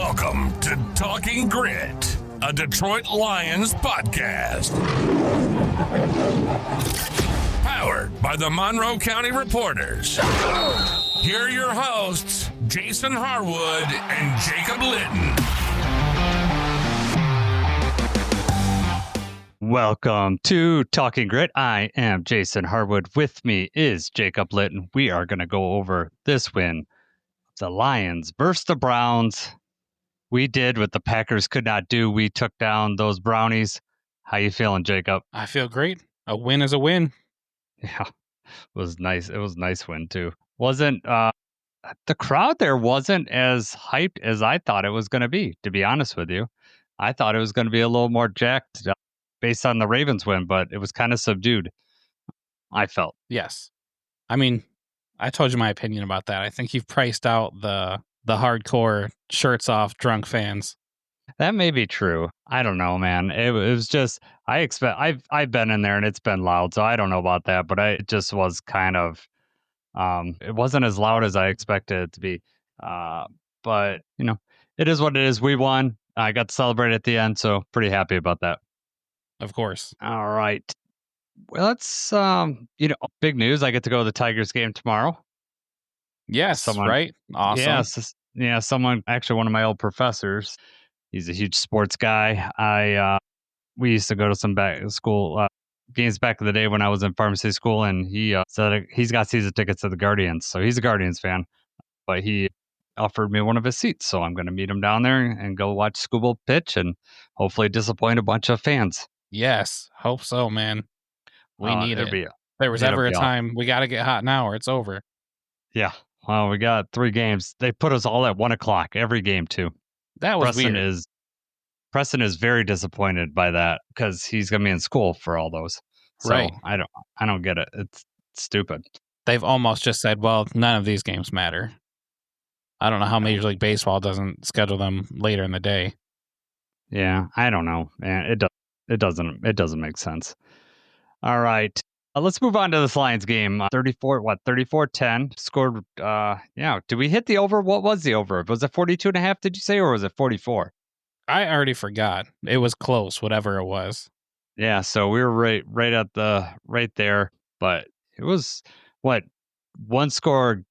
Welcome to Talking Grit, a Detroit Lions podcast. Powered by the Monroe County Reporters. Here are your hosts, Jason Harwood and Jacob Litton. Welcome to Talking Grit. I am Jason Harwood. With me is Jacob Litton. We are going to go over this win. The Lions versus the Browns. We did what the Packers could not do. We took down those Brownies. How you feeling, Jacob? I feel great. A win is a win. Yeah, it was nice. It was a nice win, too. Wasn't the crowd there wasn't as hyped as I thought it was going to be honest with you. I thought it was going to be a little more jacked based on the Ravens win, but it was kind of subdued, I felt. Yes. I mean, I told you my opinion about that. I think you've priced out the hardcore shirts off drunk fans. That may be true. I don't know, man. It was just I've been in there and it's been loud, so I don't know about that. But it just was kind of it wasn't as loud as I expected it to be. But you know, it is what it is. We won. I got to celebrate at the end, so pretty happy about that. Of course. All right. Well, let's big news. I get to go to the Tigers game tomorrow. Yes, right? Awesome. Yeah, someone, actually one of my old professors, he's a huge sports guy. We used to go to some back school games back in the day when I was in pharmacy school, and he said he's got season tickets to the Guardians, so he's a Guardians fan. But he offered me one of his seats, so I'm going to meet him down there and go watch Scooble pitch and hopefully disappoint a bunch of fans. Yes, hope so, man. We need it. There was ever a time we got to get hot now or it's over. Yeah. Well, we got 3 games. They put us all at 1:00 every game too. That was weird. Preston is very disappointed by that because he's gonna be in school for all those. So right. I don't get it. It's stupid. They've almost just said, well, none of these games matter. I don't know how Major League Baseball doesn't schedule them later in the day. Yeah, I don't know, man. It doesn't make sense. All right. Let's move on to this Lions game. 34-10. Scored, Did we hit the over? What was the over? Was it 42.5, did you say, or was it 44? I already forgot. It was close, whatever it was. Yeah, so we were right there. But it was, one score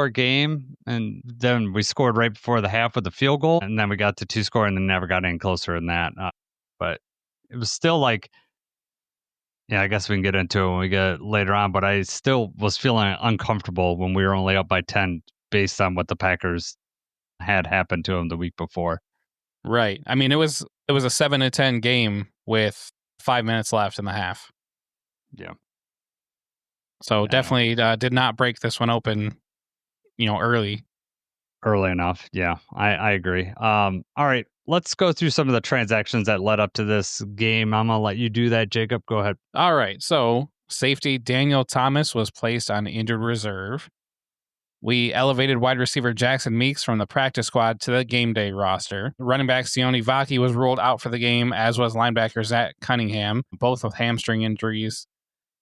game? And then we scored right before the half with the field goal. And then we got to 2-score and then never got any closer than that. But it was still like, yeah, I guess we can get into it when we get later on, but I still was feeling uncomfortable when we were only up by 10 based on what the Packers had happened to them the week before. Right. I mean, it was a 7-10 game with 5 minutes left in the half. Yeah. So definitely did not break this one open, early. Early enough. Yeah, I agree. All right. Let's go through some of the transactions that led up to this game. I'm going to let you do that, Jacob. Go ahead. All right. So safety Daniel Thomas was placed on injured reserve. We elevated wide receiver Jackson Meeks from the practice squad to the game day roster. Running back Sione Vaki was ruled out for the game, as was linebacker Zach Cunningham, both with hamstring injuries.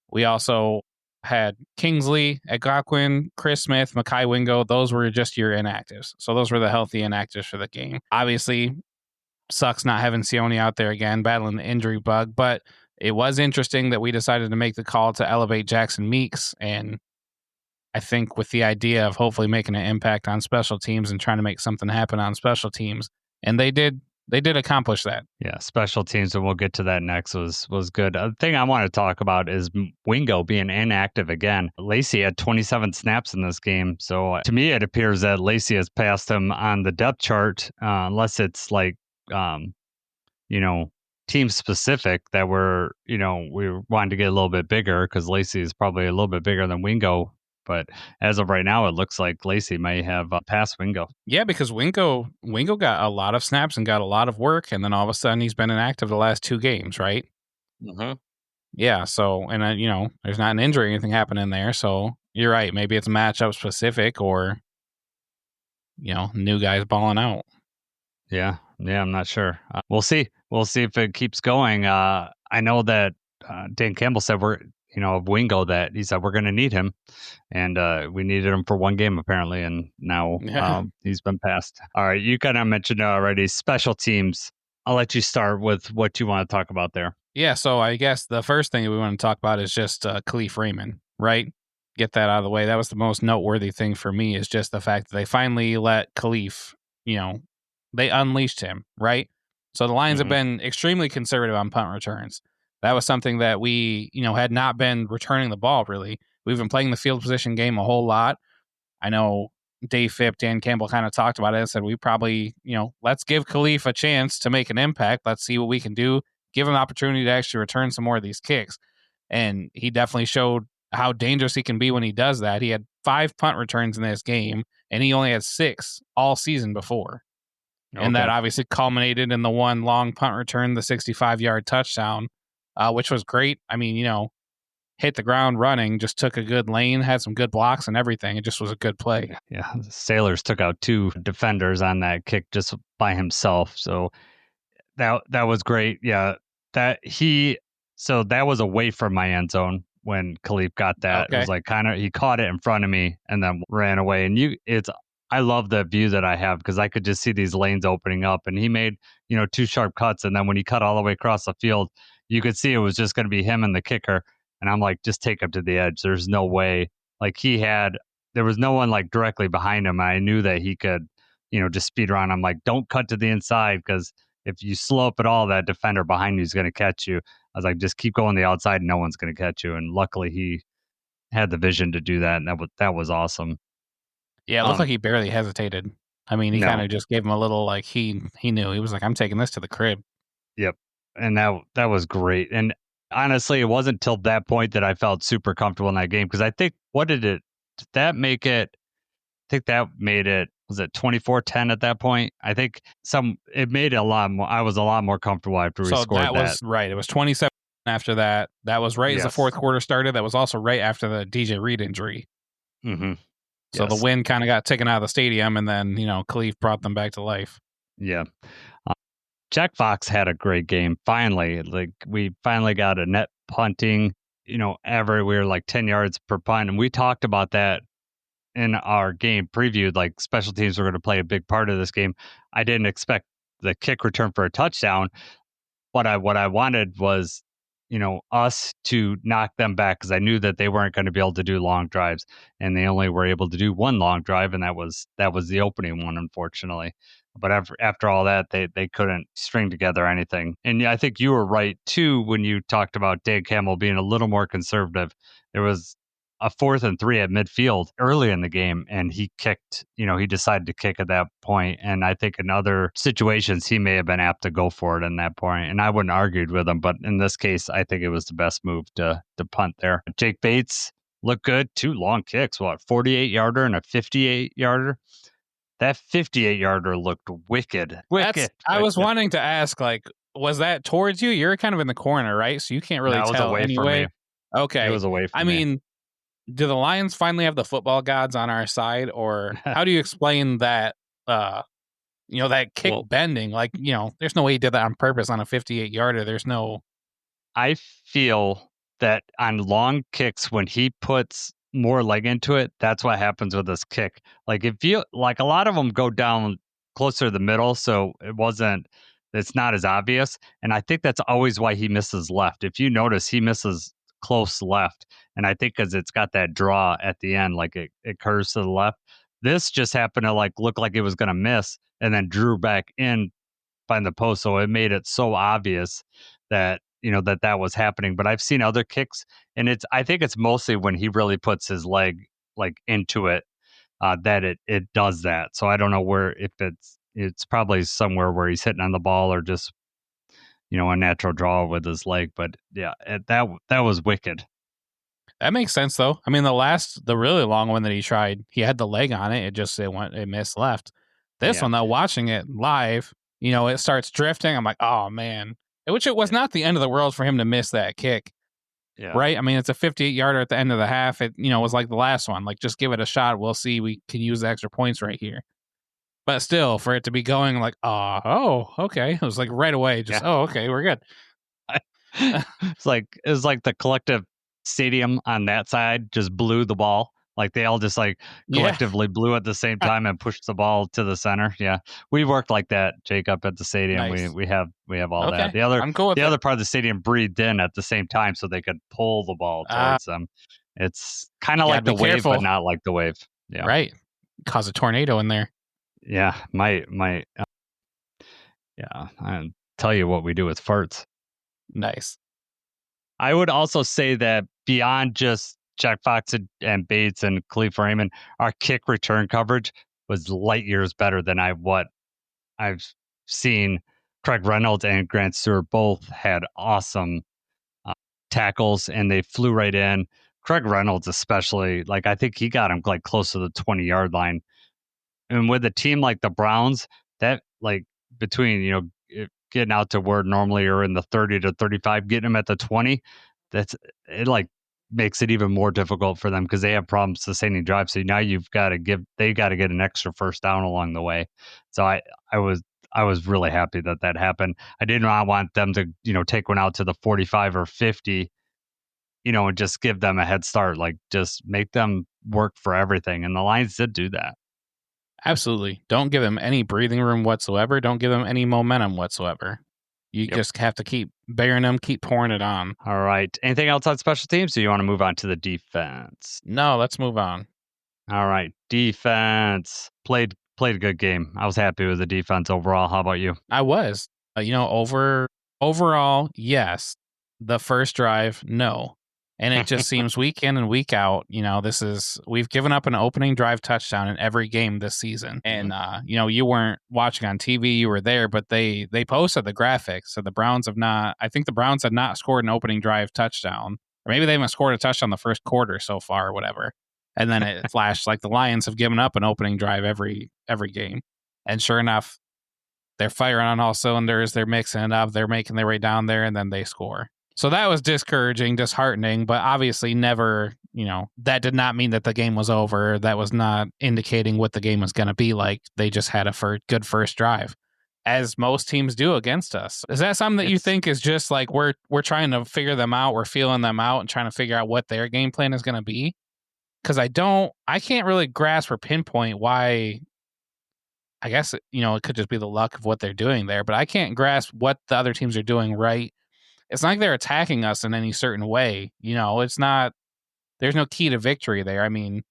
We also had Kingsley, Egwuin, Chris Smith, Mekhi Wingo. Those were just your inactives. So those were the healthy inactives for the game. Obviously, sucks not having Sione out there again, battling the injury bug, but it was interesting that we decided to make the call to elevate Jackson Meeks, and I think with the idea of hopefully making an impact on special teams and trying to make something happen on special teams, and they did accomplish that. Yeah, special teams, and we'll get to that next, was good. The thing I want to talk about is Wingo being inactive again. Lacey had 27 snaps in this game, so to me it appears that Lacey has passed him on the depth chart, unless it's like team specific that we wanted to get a little bit bigger because Lacey is probably a little bit bigger than Wingo. But as of right now, it looks like Lacey may have passed Wingo. Yeah, because Wingo got a lot of snaps and got a lot of work, and then all of a sudden he's been inactive the last 2 games, right? Mm-hmm. Yeah, so, and there's not an injury or anything happening there, so you're right. Maybe it's matchup specific or, new guys balling out. Yeah, I'm not sure. We'll see. We'll see if it keeps going. I know that Dan Campbell said of Wingo that he said we're going to need him, and we needed him for one game apparently, and now he's been passed. All right, you kind of mentioned already special teams. I'll let you start with what you want to talk about there. Yeah, so I guess the first thing we want to talk about is just Khalif Raymond, right? Get that out of the way. That was the most noteworthy thing for me, is just the fact that they finally let Khalif, they unleashed him, right? So the Lions have been extremely conservative on punt returns. That was something that we, had not been returning the ball, really. We've been playing the field position game a whole lot. I know Dave Phipp, Dan Campbell kind of talked about it and said, we probably, let's give Khalif a chance to make an impact. Let's see what we can do. Give him an opportunity to actually return some more of these kicks. And he definitely showed how dangerous he can be when he does that. He had 5 punt returns in this game, and he only had 6 all season before. Okay. And that obviously culminated in the one long punt return, the 65-yard touchdown, which was great. I mean, hit the ground running, just took a good lane, had some good blocks and everything. It just was a good play. Yeah, the Sailors took out 2 defenders on that kick just by himself. So that was great. Yeah, that was away from my end zone when Khalif got that. Okay. It was like he caught it in front of me and then ran away. And I love the view that I have because I could just see these lanes opening up, and he made 2 sharp cuts, and then when he cut all the way across the field, you could see it was just going to be him and the kicker. And I'm like, just take him to the edge. There's no way. Like there was no one like directly behind him. I knew that he could, just speed around. I'm like, don't cut to the inside, because if you slow up at all, that defender behind you is going to catch you. I was like, just keep going the outside. No one's going to catch you. And luckily he had the vision to do that. And that was awesome. Yeah, it looked like he barely hesitated. I mean, he kind of just gave him a little, like, he knew. He was like, I'm taking this to the crib. Yep. And that was great. And honestly, it wasn't till that point that I felt super comfortable in that game, because I think, did that make it? I think that made it, was it 24-10 at that point? I think it made it a lot more. I was a lot more comfortable after we scored that. Was right. It was 27 after that. That was right as the fourth quarter started. That was also right after the DJ Reed injury. Mm-hmm. So the wind kind of got taken out of the stadium, and then, Khalif brought them back to life. Yeah. Jack Fox had a great game. Finally, we finally got a net punting, we were like 10 yards per punt. And we talked about that in our game preview, like special teams were going to play a big part of this game. I didn't expect the kick return for a touchdown. What I wanted was, us to knock them back, because I knew that they weren't going to be able to do long drives, and they only were able to do one long drive, and that was the opening one, unfortunately. But after all that, they couldn't string together anything. And I think you were right too when you talked about Dan Campbell being a little more conservative. There was a 4th and 3 at midfield early in the game, and he kicked, he decided to kick at that point. And I think in other situations, he may have been apt to go for it in that point. And I wouldn't argue with him, but in this case, I think it was the best move to punt there. Jake Bates looked good. 2 long kicks, 48-yarder and a 58-yarder. That 58-yarder looked wicked. I was wanting to ask, was that towards you? You're kind of in the corner, right? So you can't really tell. That was away anyway. From me. Okay. It was away from me. I mean, do the Lions finally have the football gods on our side, or how do you explain that, that kick bending? There's no way he did that on purpose on a 58-yarder. There's no... I feel that on long kicks, when he puts more leg into it, that's what happens with this kick. A lot of them go down closer to the middle, so it's not as obvious. And I think that's always why he misses left. If you notice, he misses close left, and I think because it's got that draw at the end, it curves to the left. This just happened to look like it was going to miss, and then drew back in by the post, so it made it so obvious that that was happening. But I've seen other kicks, and I think it's mostly when he really puts his leg into it, that it does that. So I don't know if it's probably somewhere where he's hitting on the ball, or just a natural draw with his leg. But yeah, that was wicked. That makes sense though. I mean, the really long one that he tried, he had the leg on it. It missed left. This one though, watching it live, it starts drifting. I'm like, oh man. Which it was not the end of the world for him to miss that kick. Yeah. Right? I mean, it's a 58-yarder at the end of the half. It, was like the last one. Just give it a shot. We'll see. We can use the extra points right here. But still, for it to be going okay. It was right away. Okay, we're good. It was like the collective stadium on that side just blew the ball. Like they all just like collectively blew at the same time and pushed the ball to the center. Yeah, we worked like that, Jacob, at the stadium. Nice. We have all Okay, that. The other I'm cool with the it. other part of the stadium breathed in at the same time, so they could pull the ball towards them. It's kind of like the wave, but not like the wave. Yeah, right. Cause a tornado in there. Yeah, yeah. I tell you what we do with farts. Nice. I would also say that beyond just Jack Fox and Bates and Khalif Raymond, our kick return coverage was light years better than what I've seen. Craig Reynolds and Grant Stewart both had awesome tackles, and they flew right in. Craig Reynolds especially, like I think he got him like close to the 20-yard line. And with a team like the Browns, that like between getting out to where normally you're in the 30 to 35, getting them at the 20, it like makes it even more difficult for them because they have problems sustaining drives. So now they got to get an extra first down along the way. So I was really happy that happened. I did not want them to take one out to the 45 or 50, and just give them a head start. Like just make them work for everything, and the Lions did do that. Absolutely. Don't give them any breathing room whatsoever. Don't give them any momentum whatsoever. You just have to keep bearing them, keep pouring it on. All right. Anything else on special teams? Or you want to move on to the defense? No, let's move on. All right. Defense. Played a good game. I was happy with the defense overall. How about you? I was. Overall, yes. The first drive, no. And it just seems week in and week out, we've given up an opening drive touchdown in every game this season. And, you weren't watching on TV, you were there, but they posted the graphics. So I think the Browns had not scored an opening drive touchdown, or maybe they haven't scored a touchdown the first quarter so far or whatever. And then it flashed like the Lions have given up an opening drive every game. And sure enough, they're firing on all cylinders. They're mixing it up. They're making their way down there, and then they score. So that was discouraging, disheartening, but obviously never, that did not mean that the game was over. That was not indicating what the game was going to be like. They just had a good first drive, as most teams do against us. Is that something that you think is just like we're trying to figure them out, we're feeling them out and trying to figure out what their game plan is going to be? Because I can't really grasp or pinpoint why. I guess, it could just be the luck of what they're doing there, but I can't grasp what the other teams are doing right. It's not like they're attacking us in any certain way. It's not, there's no key to victory there. I mean,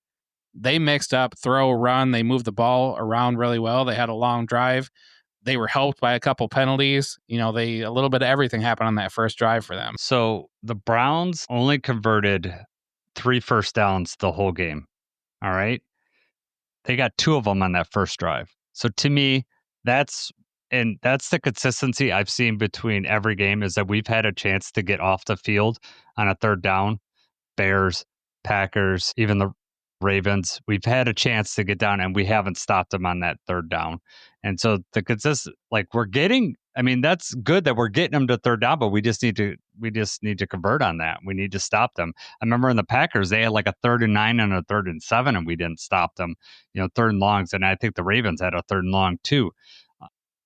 they mixed up throw, run. They moved the ball around really well. They had a long drive. They were helped by a couple penalties. A little bit of everything happened on that first drive for them. So the Browns only converted 3 first downs the whole game. All right. They got 2 of them on that first drive. So to me, that's the consistency I've seen between every game, is that we've had a chance to get off the field on a third down. Bears, Packers, even the Ravens, we've had a chance to get down, and we haven't stopped them on that third down. And so that's good that we're getting them to third down, but we just need to convert on that. We need to stop them. I remember in the Packers, they had like a 3rd and 9 and a 3rd and 7, and we didn't stop them. 3rd and longs, and I think the Ravens had a 3rd and long too.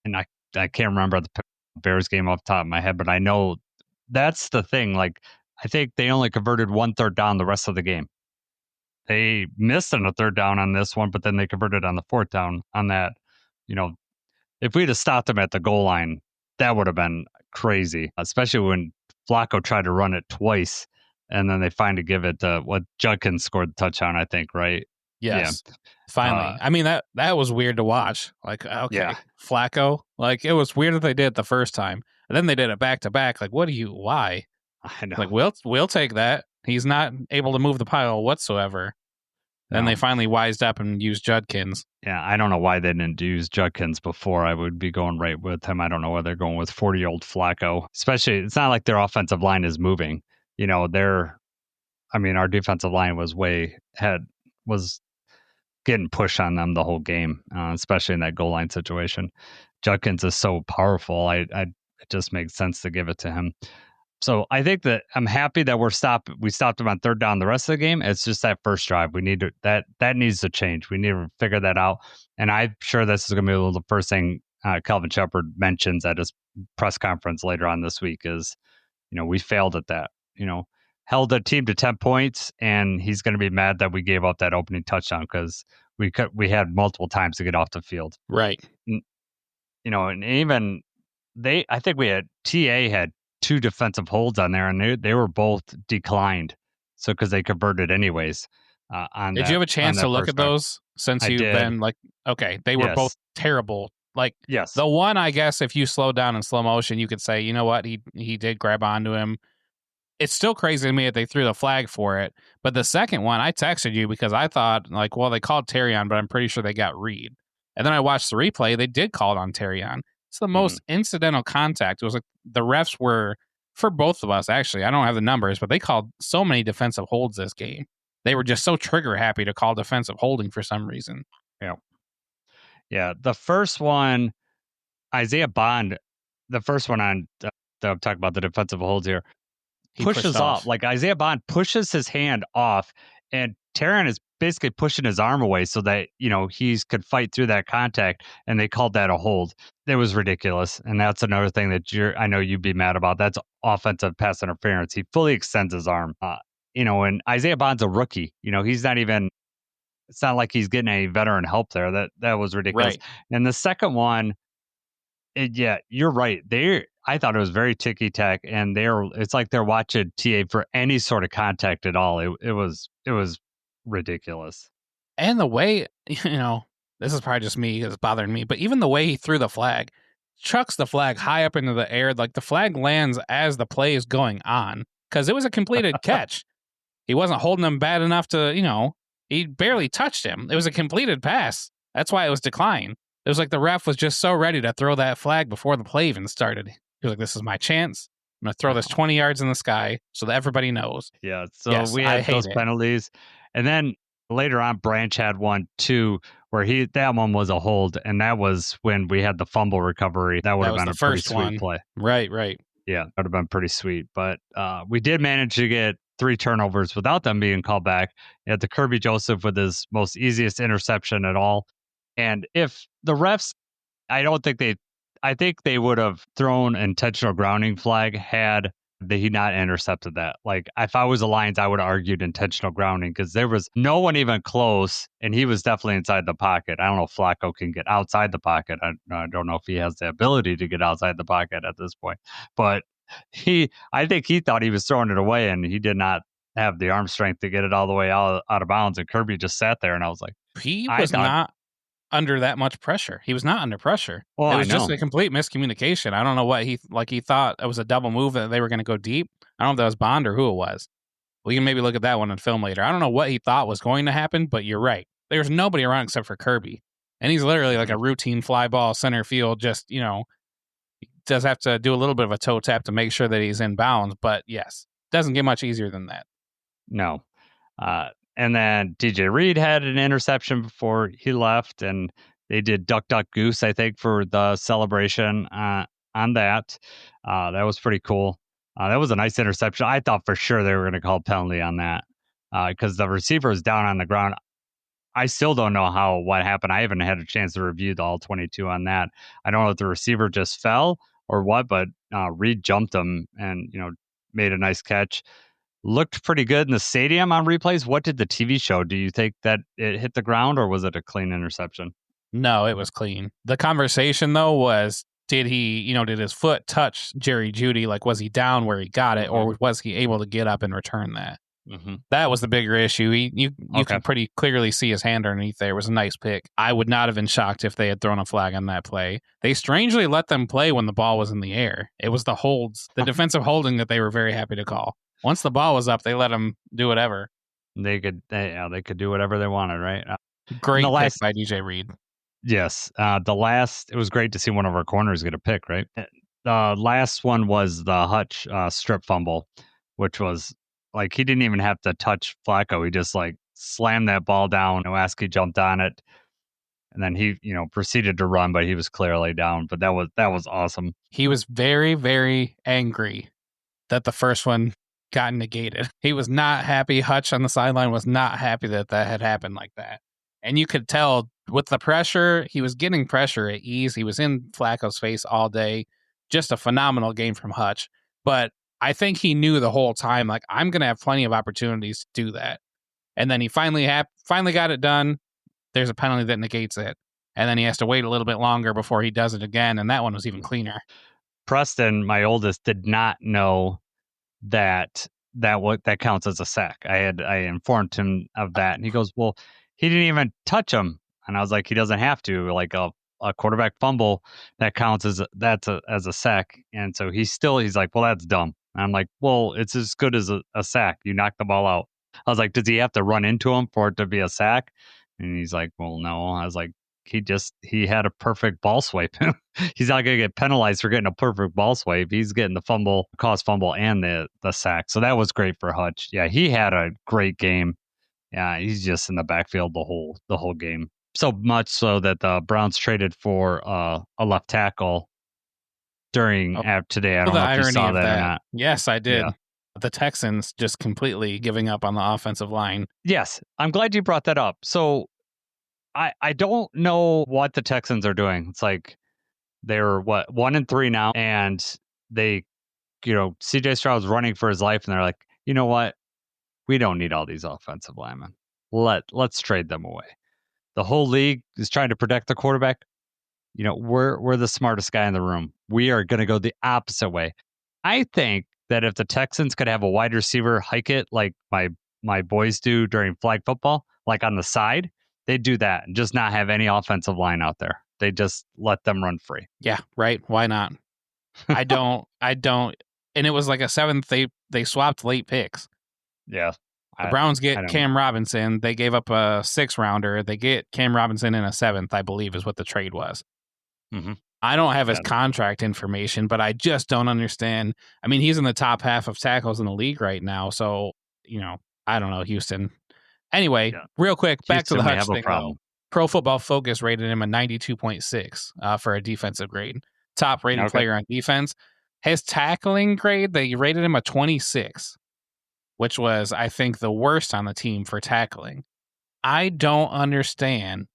And I can't remember the Bears game off the top of my head, but I know that's the thing. Like, I think they only converted 1 third down the rest of the game. They missed on a 3rd down on this one, but then they converted on the 4th down on that. If we'd have stopped them at the goal line, that would have been crazy, especially when Flacco tried to run it twice, and then they finally give it to Judkins scored the touchdown, I think, right? Yes. Yeah. Finally. I mean, that was weird to watch. Like, okay, yeah. Flacco. Like, it was weird that they did it the first time. And then they did it back to back. Like, why? I know. Like, we'll take that. He's not able to move the pile whatsoever. Then they finally wised up and used Judkins. Yeah, I don't know why they didn't use Judkins before. I would be going right with him. I don't know why they're going with 40-year-old Flacco. Especially, it's not like their offensive line is moving. Our defensive line was getting pushed on them the whole game, especially in that goal line situation. Judkins is so powerful. It just makes sense to give it to him. So I think that I'm happy that we stopped him on 3rd down the rest of the game. It's just that first drive. We need to, that needs to change. We need to figure that out. And I'm sure this is going to be the first thing Calvin Shepard mentions at his press conference later on this week is, we failed at that. held the team to 10 points, and he's going to be mad that we gave up that opening touchdown because we had multiple times to get off the field. Right. You know, and even I think TA had 2 defensive holds on there, and they were both declined. So because they converted anyways. Did you have a chance to look at those since you've been like, okay, they were both terrible. Like, yes, the one, I guess, if you slow down in slow motion, you could say, you know what, he did grab onto him. It's still crazy to me that they threw the flag for it. But the second one, I texted you because I thought, like, well, they called Terrion, but I'm pretty sure they got Reed. And then I watched the replay. They did call it on Terrion. It's the most incidental contact. It was like the refs were, for both of us, actually, I don't have the numbers, but they called so many defensive holds this game. They were just so trigger happy to call defensive holding for some reason. Yeah. Yeah. The first one, Isaiah Bond, the first one I'm talking about the defensive holds here, he pushes off. Like Isaiah Bond pushes his hand off, and Terrion is basically pushing his arm away so that, you know, he could fight through that contact, and they called that a hold. It was ridiculous. And that's another thing that I know you'd be mad about. That's offensive pass interference. He fully extends his arm. You know, and Isaiah Bond's a rookie. You know, he's not even, it's not like he's getting any veteran help there. That was ridiculous. Right. And the second one, yeah, you're right. I thought it was very ticky-tack, and it's like they're watching TA for any sort of contact at all. It was ridiculous. And the way, you know, this is probably just me, it's bothering me, but even the way he threw the flag, chucks the flag high up into the air, like the flag lands as the play is going on, because it was a completed catch. He wasn't holding him bad enough to, you know, he barely touched him. It was a completed pass. That's why it was declined. It was like the ref was just so ready to throw that flag before the play even started. He was like, this is my chance. I'm going to throw this 20 yards in the sky so that everybody knows. Yeah, so yes, we had those penalties. And then later on, Branch had one, too, where that one was a hold, and that was when we had the fumble recovery. That would have been a pretty sweet play. Right. Yeah, that would have been pretty sweet. But we did manage to get 3 turnovers without them being called back. You had the Kirby Joseph with his most easiest interception at all. And if the refs, I think they would have thrown intentional grounding flag had he not intercepted that. Like, if I was the Lions, I would have argued intentional grounding because there was no one even close, and he was definitely inside the pocket. I don't know if Flacco can get outside the pocket. I don't know if he has the ability to get outside the pocket at this point. But I think he thought he was throwing it away, and he did not have the arm strength to get it all the way out of bounds. And Kirby just sat there, and I was like, he was not under that much pressure. He was not under pressure. Well, it was just a complete miscommunication. I don't know what he thought it was a double move that they were going to go deep. I don't know if that was Bond or who it was. We can maybe look at that one in film later. I don't know what he thought was going to happen, but you're right. There's nobody around except for Kirby. And he's literally like a routine fly ball center field. Just, you know, he does have to do a little bit of a toe tap to make sure that he's in bounds. But yes, doesn't get much easier than that. No. And then DJ Reed had an interception before he left, and they did duck, duck, goose, I think, for the celebration on that. That was pretty cool. That was a nice interception. I thought for sure they were going to call penalty on that because the receiver was down on the ground. I still don't know what happened. I haven't had a chance to review the all 22 on that. I don't know if the receiver just fell or what, but Reed jumped him and, you know, made a nice catch. Looked pretty good in the stadium on replays. What did the TV show? Do you think that it hit the ground, or was it a clean interception? No, it was clean. The conversation, though, was did his foot touch Jerry Jeudy? Like, was he down where he got it, or was he able to get up and return that? Mm-hmm. That was the bigger issue. You can pretty clearly see his hand underneath there. It was a nice pick. I would not have been shocked if they had thrown a flag on that play. They strangely let them play when the ball was in the air. It was the holds, the defensive holding that they were very happy to call. Once the ball was up, they let them do whatever. They could do whatever they wanted, right? Great pick by DJ Reed. Yes. It was great to see one of our corners get a pick, right? The last one was the Hutch strip fumble, which was like he didn't even have to touch Flacco. He just like slammed that ball down. Owaski jumped on it. And then he, proceeded to run, but he was clearly down. But that was awesome. He was very, very angry that the first one got negated. He was not happy. Hutch on the sideline was not happy that had happened like that. And you could tell with the pressure, he was getting pressure at ease. He was in Flacco's face all day. Just a phenomenal game from Hutch. But I think he knew the whole time, like, I'm going to have plenty of opportunities to do that. And then he finally got it done. There's a penalty that negates it. And then he has to wait a little bit longer before he does it again. And that one was even cleaner. Preston, my oldest, did not know that counts as a sack. I informed him of that, and he goes, "Well, he didn't even touch him." And I was like, "He doesn't have to. Like a quarterback fumble, that counts as a sack." And so he's like, "Well, that's dumb." And I'm like, "Well, it's as good as a sack. You knock the ball out." I was like, "Does he have to run into him for it to be a sack?" And he's like, "Well, no." I was like, he had a perfect ball swipe. He's not going to get penalized for getting a perfect ball swipe. He's getting the caused fumble and the sack. So that was great for Hutch. Yeah, he had a great game. Yeah, he's just in the backfield the whole game. So much so that the Browns traded for a left tackle during today. I don't know if you saw that or not. Yes, I did. Yeah. The Texans just completely giving up on the offensive line. Yes, I'm glad you brought that up. So I don't know what the Texans are doing. It's like they're 1-3 now, and they, CJ Stroud's running for his life, and they're like, you know what? We don't need all these offensive linemen. Let's trade them away. The whole league is trying to protect the quarterback. We're the smartest guy in the room. We are going to go the opposite way. I think that if the Texans could have a wide receiver hike it like my boys do during flag football, like on the side, they'd do that and just not have any offensive line out there. They just let them run free. Yeah, right. Why not? I don't. And it was like a seventh. They swapped late picks. Yeah. The Browns get Cam Robinson. They gave up a 6-rounder. They get Cam Robinson in a 7th, I believe, is what the trade was. Mm-hmm. I don't have his contract information, but I just don't understand. I mean, he's in the top half of tackles in the league right now. So, I don't know, Houston. Anyway, real quick, back to the Hutch thing. Pro Football Focus rated him a 92.6 for a defensive grade. Top rated player on defense. His tackling grade, they rated him a 26, which was, I think, the worst on the team for tackling. I don't understand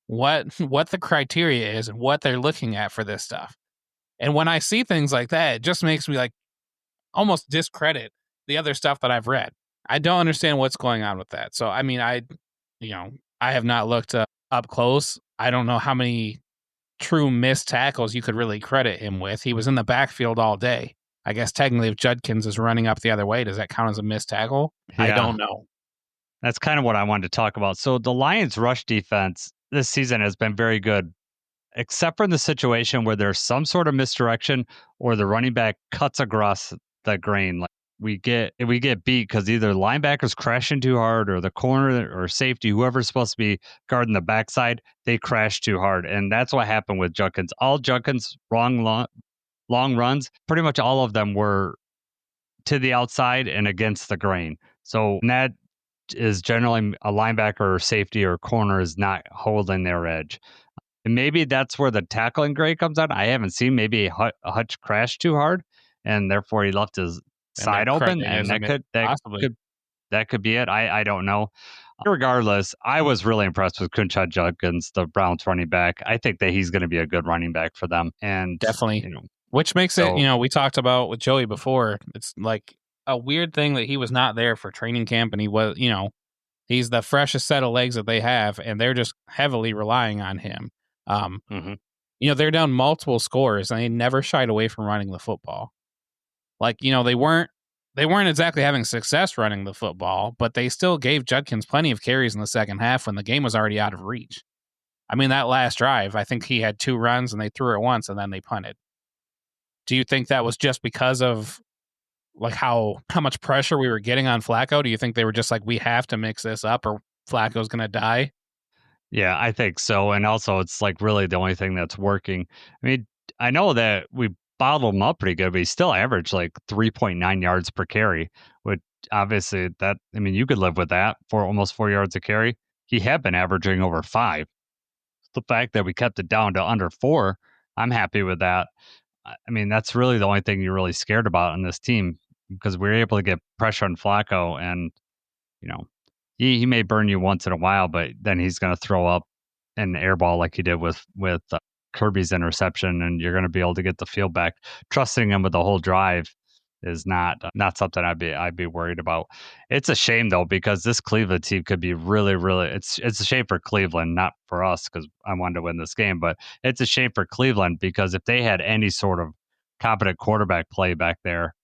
what the criteria is and what they're looking at for this stuff. And when I see things like that, it just makes me like almost discredit the other stuff that I've read. I don't understand what's going on with that. So, I mean, I have not looked up close. I don't know how many true missed tackles you could really credit him with. He was in the backfield all day. I guess technically if Judkins is running up the other way, does that count as a missed tackle? Yeah. I don't know. That's kind of what I wanted to talk about. So the Lions rush defense this season has been very good, except for in the situation where there's some sort of misdirection or the running back cuts across the grain. Like we get beat because either linebackers crashing too hard or the corner or safety, whoever's supposed to be guarding the backside, they crash too hard. And that's what happened with Judkins. All Judkins' long runs, pretty much all of them were to the outside and against the grain. So that is generally a linebacker or safety or corner is not holding their edge. And maybe that's where the tackling grade comes out. I haven't seen maybe Hutch crash too hard, and therefore he left his side open, and that could be it. I don't know. Regardless, I was really impressed with Quinshon Judkins, the Browns running back. I think that he's going to be a good running back for them, and definitely, which makes it. We talked about with Joey before. It's like a weird thing that he was not there for training camp, and he was, he's the freshest set of legs that they have, and they're just heavily relying on him. They're down multiple scores, and they never shied away from running the football. Like, they weren't exactly having success running the football, but they still gave Judkins plenty of carries in the second half when the game was already out of reach. I mean, that last drive, I think he had 2 runs, and they threw it once, and then they punted. Do you think that was just because of like how much pressure we were getting on Flacco? Do you think they were just like, we have to mix this up or Flacco's going to die? Yeah, I think so. And also it's like really the only thing that's working. I mean, I know that we bottled him up pretty good, but he still averaged like 3.9 yards per carry, which obviously you could live with that for almost 4 yards a carry. He had been averaging over 5. The fact that we kept it down to under 4, I'm happy with that. I mean, that's really the only thing you're really scared about on this team because we're able to get pressure on Flacco and, he may burn you once in a while, but then he's going to throw up an air ball like he did with Kirby's interception, and you're going to be able to get the field back. Trusting him with the whole drive is not something I'd be worried about. It's a shame though, because this Cleveland team could be really, really. It's a shame for Cleveland, not for us, because I wanted to win this game, but it's a shame for Cleveland because if they had any sort of competent quarterback play back there,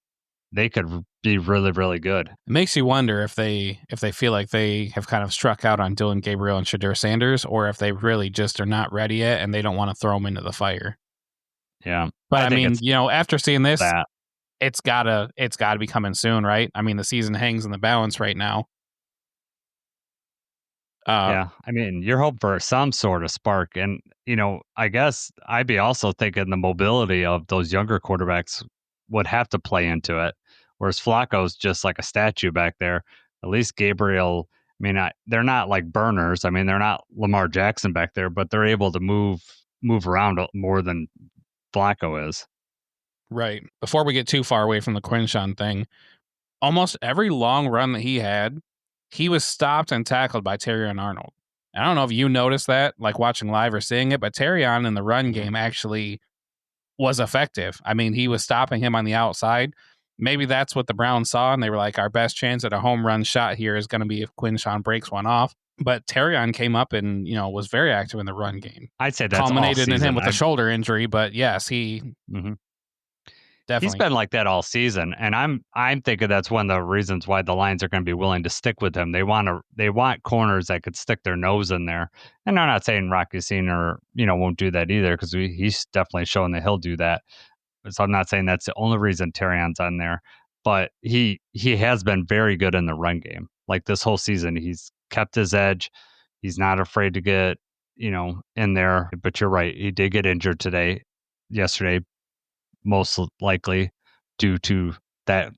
they could be really, really good. It makes you wonder if they feel like they have kind of struck out on Dylan Gabriel and Shadur Sanders, or if they really just are not ready yet and they don't want to throw them into the fire. Yeah, but I mean, after seeing this, it's gotta be coming soon, right? I mean, the season hangs in the balance right now. Yeah, I mean, you're hoping for some sort of spark, and I guess I'd be also thinking the mobility of those younger quarterbacks would have to play into it. Whereas Flacco's just like a statue back there. At least Gabriel, I mean, they're not like burners. I mean, they're not Lamar Jackson back there, but they're able to move around more than Flacco is. Right. Before we get too far away from the Quinshawn thing, almost every long run that he had, he was stopped and tackled by Terrion Arnold. I don't know if you noticed that, like watching live or seeing it, but Terrion in the run game actually was effective. I mean, he was stopping him on the outside. Maybe that's what the Browns saw, and they were like, our best chance at a home run shot here is going to be if Quinshawn breaks one off. But Terrion came up and, was very active in the run game. I'd say that's culminated in him with a shoulder injury, but yes, he definitely. He's been like that all season, and I'm thinking that's one of the reasons why the Lions are going to be willing to stick with him. They want corners that could stick their nose in there, and I'm not saying Rocky Senior won't do that either, because he's definitely showing that he'll do that. So I'm not saying that's the only reason Terrion's on there, but he has been very good in the run game. Like this whole season, he's kept his edge. He's not afraid to get in there. But you're right, he did get injured yesterday. Most likely due to that,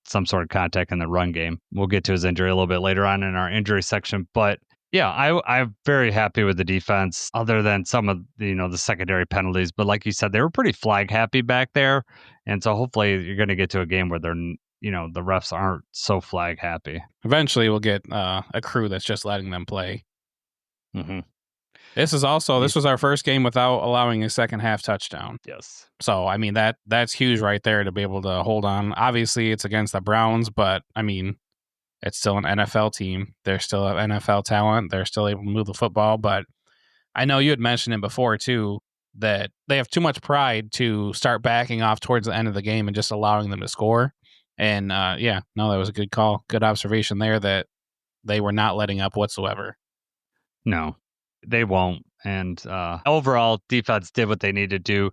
some sort of contact in the run game. We'll get to his injury a little bit later on in our injury section. But yeah, I'm very happy with the defense, other than some of the secondary penalties. But like you said, they were pretty flag happy back there. And so hopefully you're going to get to a game where they're, the refs aren't so flag happy. Eventually we'll get a crew that's just letting them play. Mm-hmm. This was our first game without allowing a second half touchdown. Yes. So, I mean, that's huge right there to be able to hold on. Obviously, it's against the Browns, but, I mean, it's still an NFL team. They're still an NFL talent. They're still able to move the football. But I know you had mentioned it before, too, that they have too much pride to start backing off towards the end of the game and just allowing them to score. And, that was a good call. Good observation there that they were not letting up whatsoever. No. They won't. And overall, defense did what they needed to do.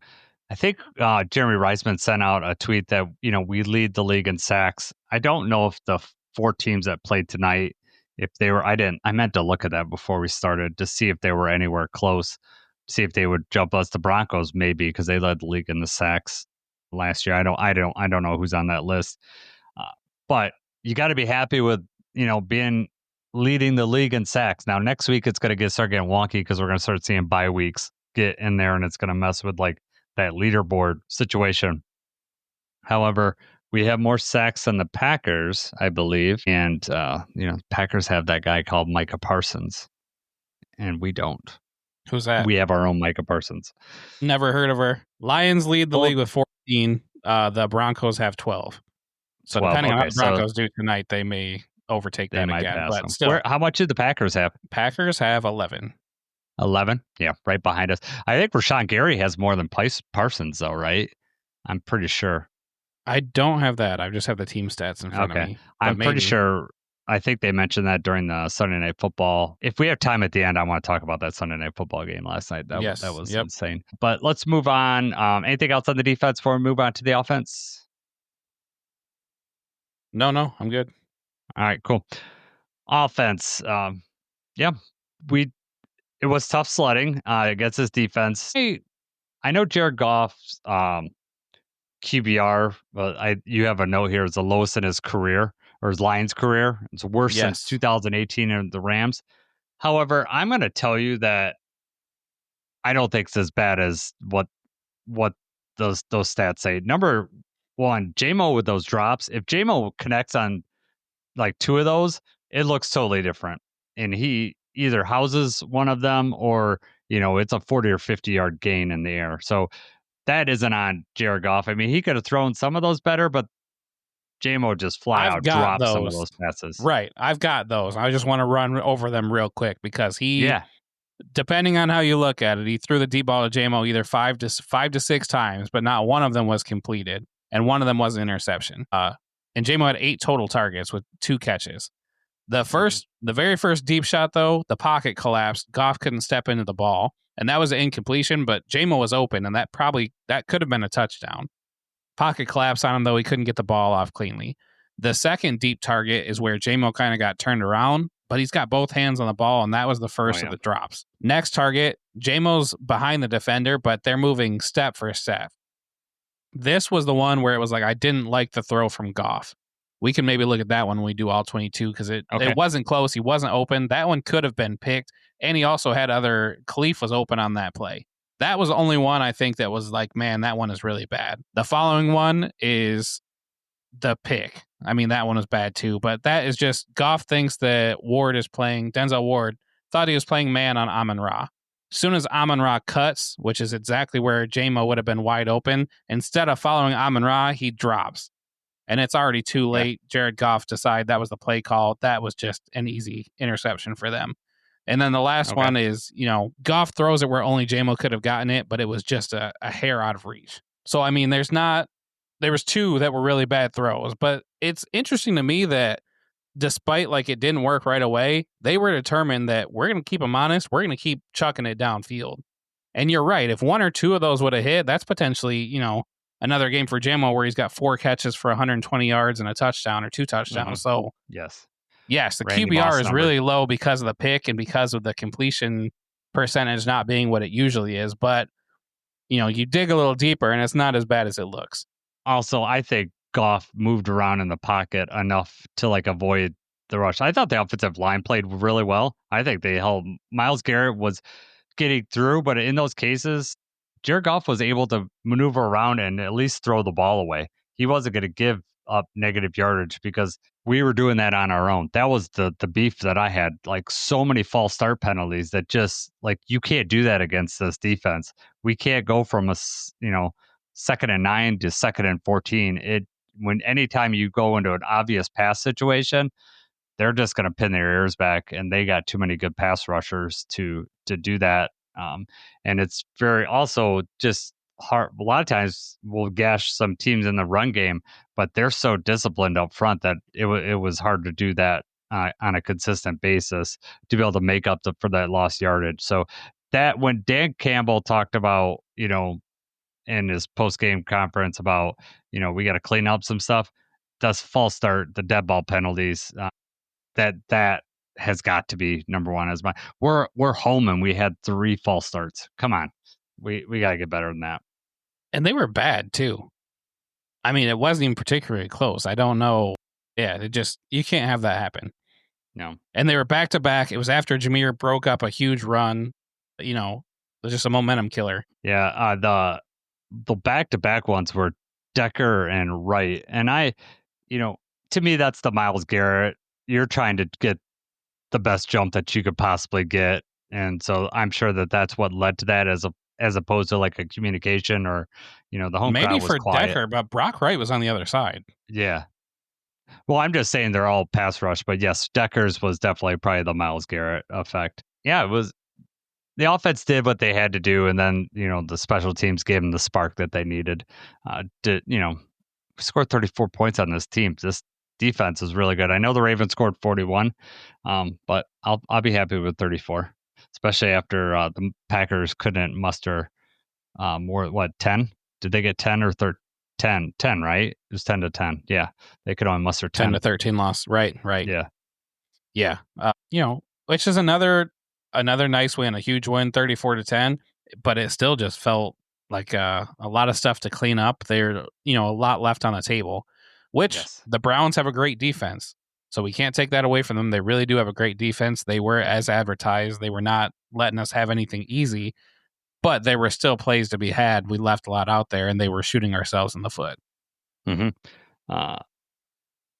I think Jeremy Reisman sent out a tweet that, we lead the league in sacks. I don't know if the 4 teams that played tonight, if they were, I meant to look at that before we started to see if they were anywhere close, see if they would jump us. The Broncos, maybe, because they led the league in the sacks last year. I don't know who's on that list. But you got to be happy with, being leading the league in sacks. Now, next week, it's going to start getting wonky because we're going to start seeing bye weeks get in there, and it's going to mess with like that leaderboard situation. However, we have more sacks than the Packers, I believe. And, Packers have that guy called Micah Parsons, and we don't. Who's that? We have our own Micah Parsons. Never heard of her. Lions lead the league with 14. The Broncos have 12. So 12, depending on how the Broncos do tonight, they may overtake that again. But still, how much did the Packers have? Packers have 11. 11? Yeah, right behind us. I think Rashawn Gary has more than Parsons, though, right? I'm pretty sure. I don't have that. I just have the team stats in front of me. I'm pretty sure. I think they mentioned that during the Sunday Night Football. If we have time at the end, I want to talk about that Sunday Night Football game last night. That was insane. But let's move on. Anything else on the defense before we move on to the offense? No, I'm good. All right, cool. Offense. It was tough sledding against his defense. I know Jared Goff's QBR, you have a note here, is the lowest in his career, or his Lions career. It's worse since 2018 in the Rams. However, I'm going to tell you that I don't think it's as bad as what those stats say. Number one, J-Mo with those drops. If J-Mo connects on like 2 of those, it looks totally different. And he either houses one of them or, it's a 40 or 50 yard gain in the air. So that isn't on Jared Goff. I mean, he could have thrown some of those better, but JMO just flat I've out got dropped some of those. those passes. Right. I've got those. I just want to run over them real quick because Yeah. depending on how you look at it, he threw the deep ball to JMO either five to six times, but not one of them was completed, and one of them was an interception. And JMO had 8 total targets with 2 catches. The very first deep shot, though, the pocket collapsed. Goff couldn't step into the ball, and that was an incompletion, but JMO was open, and that could have been a touchdown. Pocket collapse on him, though. He couldn't get the ball off cleanly. The second deep target is where JMO kind of got turned around, but he's got both hands on the ball, and that was the first of the drops. Next target, JMO's behind the defender, but they're moving step for step. This was the one where it was like, I didn't like the throw from Goff. We can maybe look at that one when we do all 22 because it wasn't close. He wasn't open. That one could have been picked, and he also had Khalif was open on that play. That was the only one I think that was like, man, that one is really bad. The following one is the pick. I mean, that one was bad too, but that is just Goff thinks that Denzel Ward thought he was playing man on Amon-Ra. As soon as Amon-Ra cuts, which is exactly where JMO would have been wide open, instead of following Amon-Ra, he drops. And it's already too late. Yeah. Jared Goff decided that was the play call. That was just an easy interception for them. And then the last one is, Goff throws it where only JMO could have gotten it, but it was just a hair out of reach. So, I mean, there was 2 that were really bad throws, but it's interesting to me that despite it didn't work right away, they were determined that we're going to keep them honest. We're going to keep chucking it downfield. And you're right. If 1 or 2 of those would have hit, that's potentially, another game for JMO where he's got 4 catches for 120 yards and a touchdown or 2 touchdowns. Mm-hmm. So yes, the Randy QBR is really low because of the pick and because of the completion percentage not being what it usually is. But, you dig a little deeper and it's not as bad as it looks. Also, I think Goff moved around in the pocket enough to avoid the rush. I thought the offensive line played really well. I think they held Myles Garrett was getting through, but in those cases, Jared Goff was able to maneuver around and at least throw the ball away. He wasn't going to give up negative yardage because we were doing that on our own. That was the beef that I had. So many false start penalties that just you can't do that against this defense. We can't go from a 2nd and 9 to 2nd and 14. Anytime you go into an obvious pass situation, they're just going to pin their ears back, and they got too many good pass rushers to do that. And it's very also just hard. A lot of times we'll gash some teams in the run game, but they're so disciplined up front that it was hard to do that on a consistent basis to be able to make up for that lost yardage. So that when Dan Campbell talked about, in his post-game conference about, we got to clean up some stuff, that's false start, the dead ball penalties, that has got to be number one. We're home and we had 3 false starts. Come on. We got to get better than that. And they were bad too. I mean, it wasn't even particularly close. I don't know. Yeah, you can't have that happen. No. And they were back to back. It was after Jameer broke up a huge run. It was just a momentum killer. Yeah. The back-to-back ones were Decker and Wright. And to me, that's the Myles Garrett. You're trying to get the best jump that you could possibly get. And so I'm sure that's what led to that as opposed to a communication or, the home crowd was quiet. Maybe for Decker, but Brock Wright was on the other side. Yeah. Well, I'm just saying they're all pass rush, but yes, Decker's was definitely probably the Myles Garrett effect. Yeah, it was. The offense did what they had to do, and then the special teams gave them the spark that they needed. Scored 34 points on this team. This defense is really good. I know the Ravens scored 41, but I'll be happy with 34, especially after the Packers couldn't muster more. 10? Did they get 10 or 10? 10, right? It was 10 to 10. Yeah, they could only muster 10 to 13 loss. Right. Yeah. Which is another nice win, a huge win, 34 to 10, but it still just felt like a lot of stuff to clean up. There's a lot left on the table, which the Browns have a great defense. So we can't take that away from them. They really do have a great defense. They were as advertised. They were not letting us have anything easy, but there were still plays to be had. We left a lot out there, and they were shooting ourselves in the foot. Mm-hmm.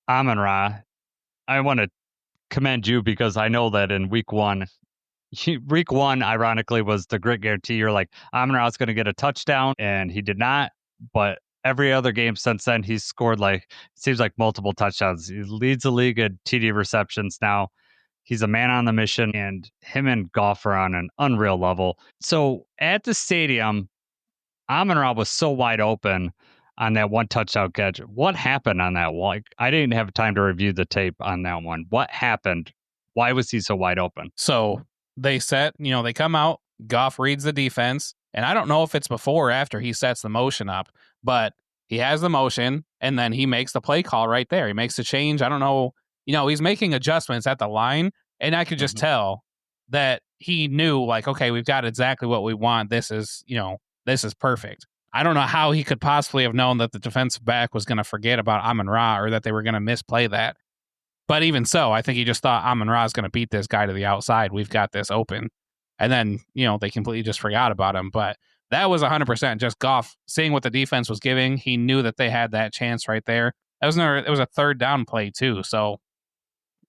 Amon-Ra, I want to commend you because I know that in week one, ironically, was the grit guarantee. You're like, Amon-Ra is going to get a touchdown, and he did not. But every other game since then, he's scored seems like multiple touchdowns. He leads the league at TD receptions now. He's a man on the mission, and him and Goff are on an unreal level. So at the stadium, Amon-Ra was so wide open on that one touchdown catch. What happened on that one? I didn't have time to review the tape on that one. What happened? Why was he so wide open? So they they come out, Goff reads the defense, and I don't know if it's before or after he sets the motion up, but he has the motion, and then he makes the play call right there. He makes the change. I don't know. He's making adjustments at the line, and I could just tell that he knew, okay, we've got exactly what we want. This is perfect. I don't know how he could possibly have known that the defensive back was going to forget about Amon-Ra or that they were going to misplay that. But even so, I think he just thought Amon-Ra is going to beat this guy to the outside. We've got this open. And then, they completely just forgot about him. But that was 100% just Goff seeing what the defense was giving. He knew that they had that chance right there. It was a third down play too. So,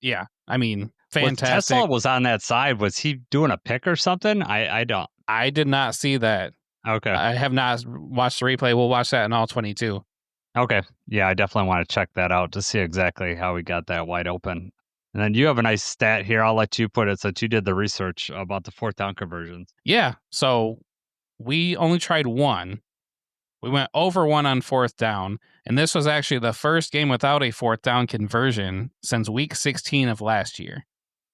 yeah, fantastic. Tesla was on that side. Was he doing a pick or something? I did not see that. Okay. I have not watched the replay. We'll watch that in all 22. Okay. Yeah, I definitely want to check that out to see exactly how we got that wide open. And then you have a nice stat here. I'll let you put it since you did the research about the fourth down conversions. Yeah. So we only tried one. We went over one on fourth down. And this was actually the first game without a fourth down conversion since week 16 of last year.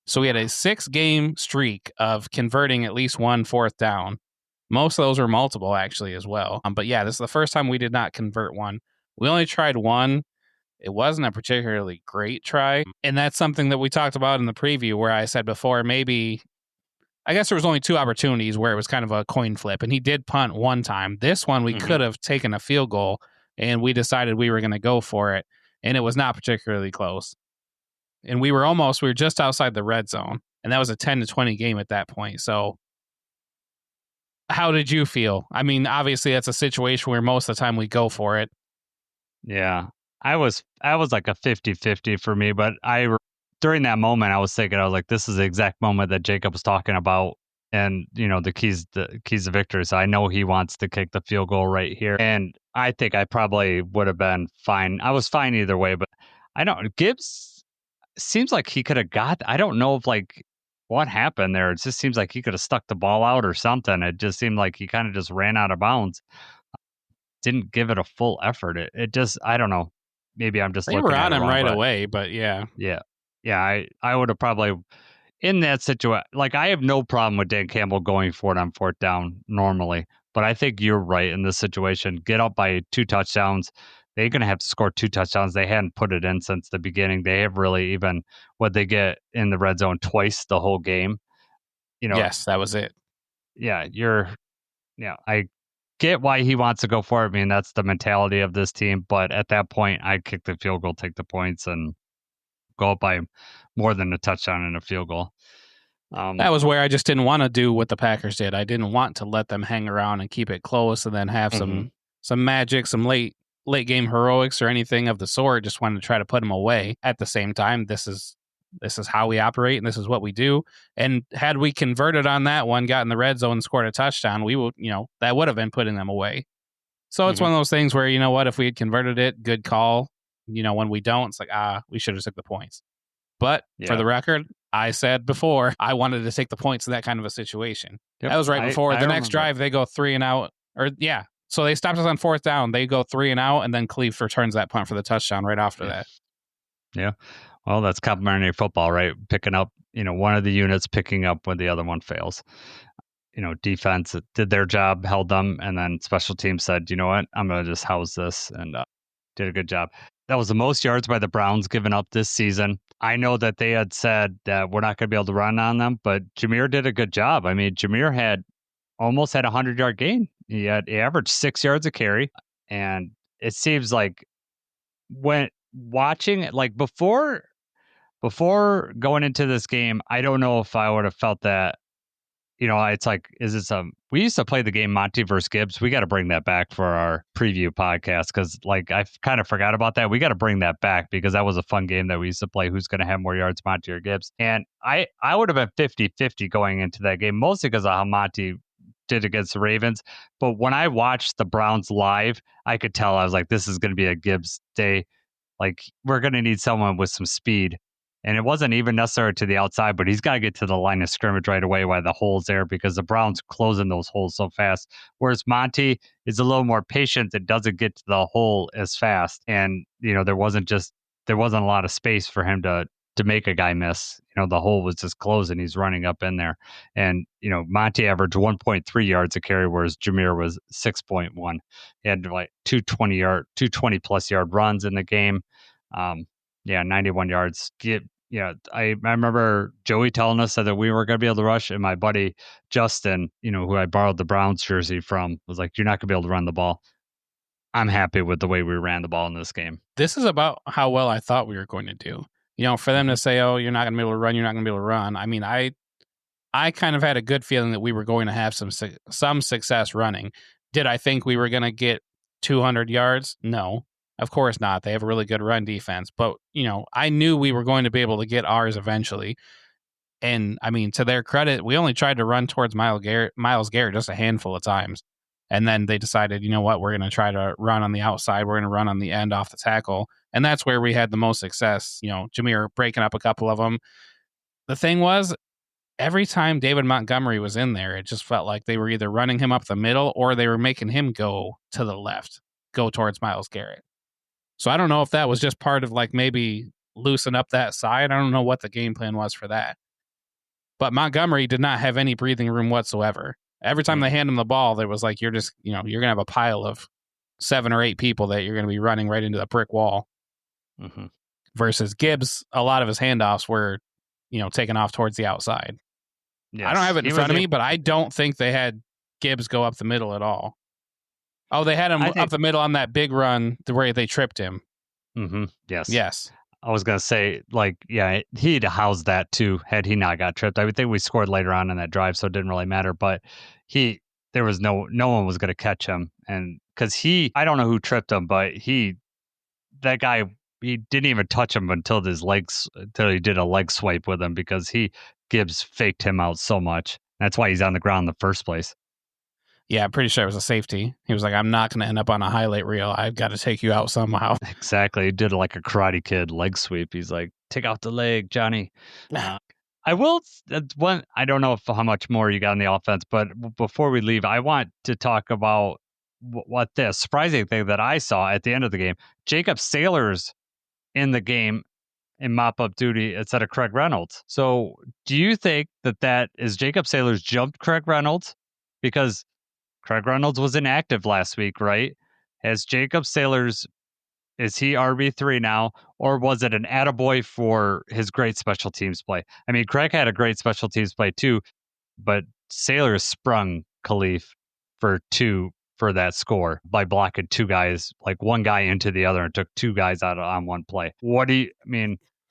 So we had a 6-game streak of converting at least one fourth down. Most of those were multiple, actually, as well. But yeah, this is the first time we did not convert one. We only tried one. It wasn't a particularly great try. And that's something that we talked about in the preview where I said before, maybe, I guess there was only 2 opportunities where it was kind of a coin flip. And he did punt one time. This one, we could have taken a field goal, and we decided we were going to go for it. And it was not particularly close. And we were just outside the red zone. And that was a 10-20 game at that point. So how did you feel? Obviously that's a situation where most of the time we go for it. Yeah, I was like a 50-50 for me, but during that moment, I was thinking, this is the exact moment that Jacob was talking about. And, the keys to victory. So I know he wants to kick the field goal right here. And I think I probably would have been fine. I was fine either way, but I don't, Gibbs seems like he could have I don't know if what happened there. It just seems like he could have stuck the ball out or something. It just seemed like he kind of just ran out of bounds. Didn't give it a full effort. It just, I don't know. Maybe I'm just they looking were at on it him wrong, right but away, but yeah. I would have probably in that situation. I have no problem with Dan Campbell going for it on fourth down normally, but I think you're right in this situation. Get up by 2 touchdowns. They're going to have to score 2 touchdowns. They hadn't put it in since the beginning. They have really even what they get in the red zone twice the whole game. Yes, that was it. Yeah, I get why he wants to go for it. That's the mentality of this team. But at that point, I'd kick the field goal, take the points, and go up by more than a touchdown and a field goal. That was where I just didn't want to do what the Packers did. I didn't want to let them hang around and keep it close and then have some magic, some late game heroics or anything of the sort. Just wanted to try to put them away. At the same time, this is how we operate and this is what we do. And had we converted on that one, got in the red zone and scored a touchdown, we would, that would have been putting them away. So it's one of those things where, if we had converted it, good call. When we don't, it's we should have took the points. But for the record, I said before, I wanted to take the points in that kind of a situation. Yep. That was right before the next drive. They go 3 and out So they stopped us on fourth down. They go 3 and out, and then Cleef returns that punt for the touchdown right after that. Yeah. Well, that's complementary football, right? Picking up, one of the units picking up when the other one fails. Defense did their job, held them, and then special teams said, you know what, I'm going to just house this, and did a good job. That was the most yards by the Browns given up this season. I know that they had said that we're not going to be able to run on them, but Jameer did a good job. Jameer almost had a 100-yard game. He averaged 6 yards a carry, and it seems like when watching it, before going into this game, I don't know if I would have felt that. It's we used to play the game Monty versus Gibbs. We got to bring that back for our preview podcast because I kind of forgot about that. We got to bring that back because that was a fun game that we used to play. Who's going to have more yards, Monty or Gibbs? And I would have been 50-50 going into that game, mostly because of how Monty did against the Ravens. But when I watched the Browns live, I could tell, I was like, this is going to be a Gibbs day. Like, we're going to need someone with some speed. And it wasn't even necessary to the outside, but he's got to get to the line of scrimmage right away while the hole's there, because the Browns closing those holes so fast. Whereas Monty is a little more patient and doesn't get to the hole as fast. And, there wasn't a lot of space for him to make a guy miss. The hole was just closing. He's running up in there. And, Monty averaged 1.3 yards a carry, whereas Jameer was 6.1. He had like 220 plus yard runs in the game. 91 yards. I remember Joey telling us that we were going to be able to rush, and my buddy Justin, who I borrowed the Browns jersey from, was like, you're not going to be able to run the ball. I'm happy with the way we ran the ball in this game. This is about how well I thought we were going to do. For them to say, oh, you're not going to be able to run, you're not going to be able to run. I mean, I kind of had a good feeling that we were going to have some success running. Did I think we were going to get 200 yards? No. Of course not. They have a really good run defense. But, I knew we were going to be able to get ours eventually. And, I mean, to their credit, we only tried to run towards Myles Garrett just a handful of times. And then they decided, you know what, we're going to try to run on the outside. We're going to run on the end off the tackle. And that's where we had the most success. Jameer breaking up a couple of them. The thing was, every time David Montgomery was in there, it just felt like they were either running him up the middle or they were making him go to the left, go towards Myles Garrett. So I don't know if that was just part of like maybe loosen up that side. I don't know what the game plan was for that. But Montgomery did not have any breathing room whatsoever. Every time they hand him the ball, there was like, you're going to have a pile of 7 or 8 people that you're going to be running right into the brick wall. Mm-hmm. Versus Gibbs, a lot of his handoffs were, taken off towards the outside. Yes. I don't have it in front of me, but I don't think they had Gibbs go up the middle at all. Oh, they had him up the middle on that big run where they tripped him. Mm-hmm. Yes. Yes. I was going to say, he'd housed that too had he not got tripped. I would think we scored later on in that drive, so it didn't really matter. But there was no one was going to catch him. And because I don't know who tripped him, but that guy, he didn't even touch him until he did a leg swipe with him, because Gibbs faked him out so much. That's why he's on the ground in the first place. Yeah, I'm pretty sure it was a safety. He was like, I'm not going to end up on a highlight reel. I've got to take you out somehow. Exactly. He did like a Karate Kid leg sweep. He's like, take out the leg, Johnny. I will. I don't know how much more you got on the offense, but before we leave, I want to talk about what the surprising thing that I saw at the end of the game. Jacob Saylor's in the game in mop-up duty instead of Craig Reynolds. So do you think that is Jacob Saylor's jumped Craig Reynolds? Because Craig Reynolds was inactive last week, right? Has Jacob Saylor's, is he RB3 now, or was it an attaboy for his great special teams play? I mean, Craig had a great special teams play too, but Saylor sprung Khalif for 2 for that score by blocking 2 guys, like one guy into the other, and took 2 guys out on one play.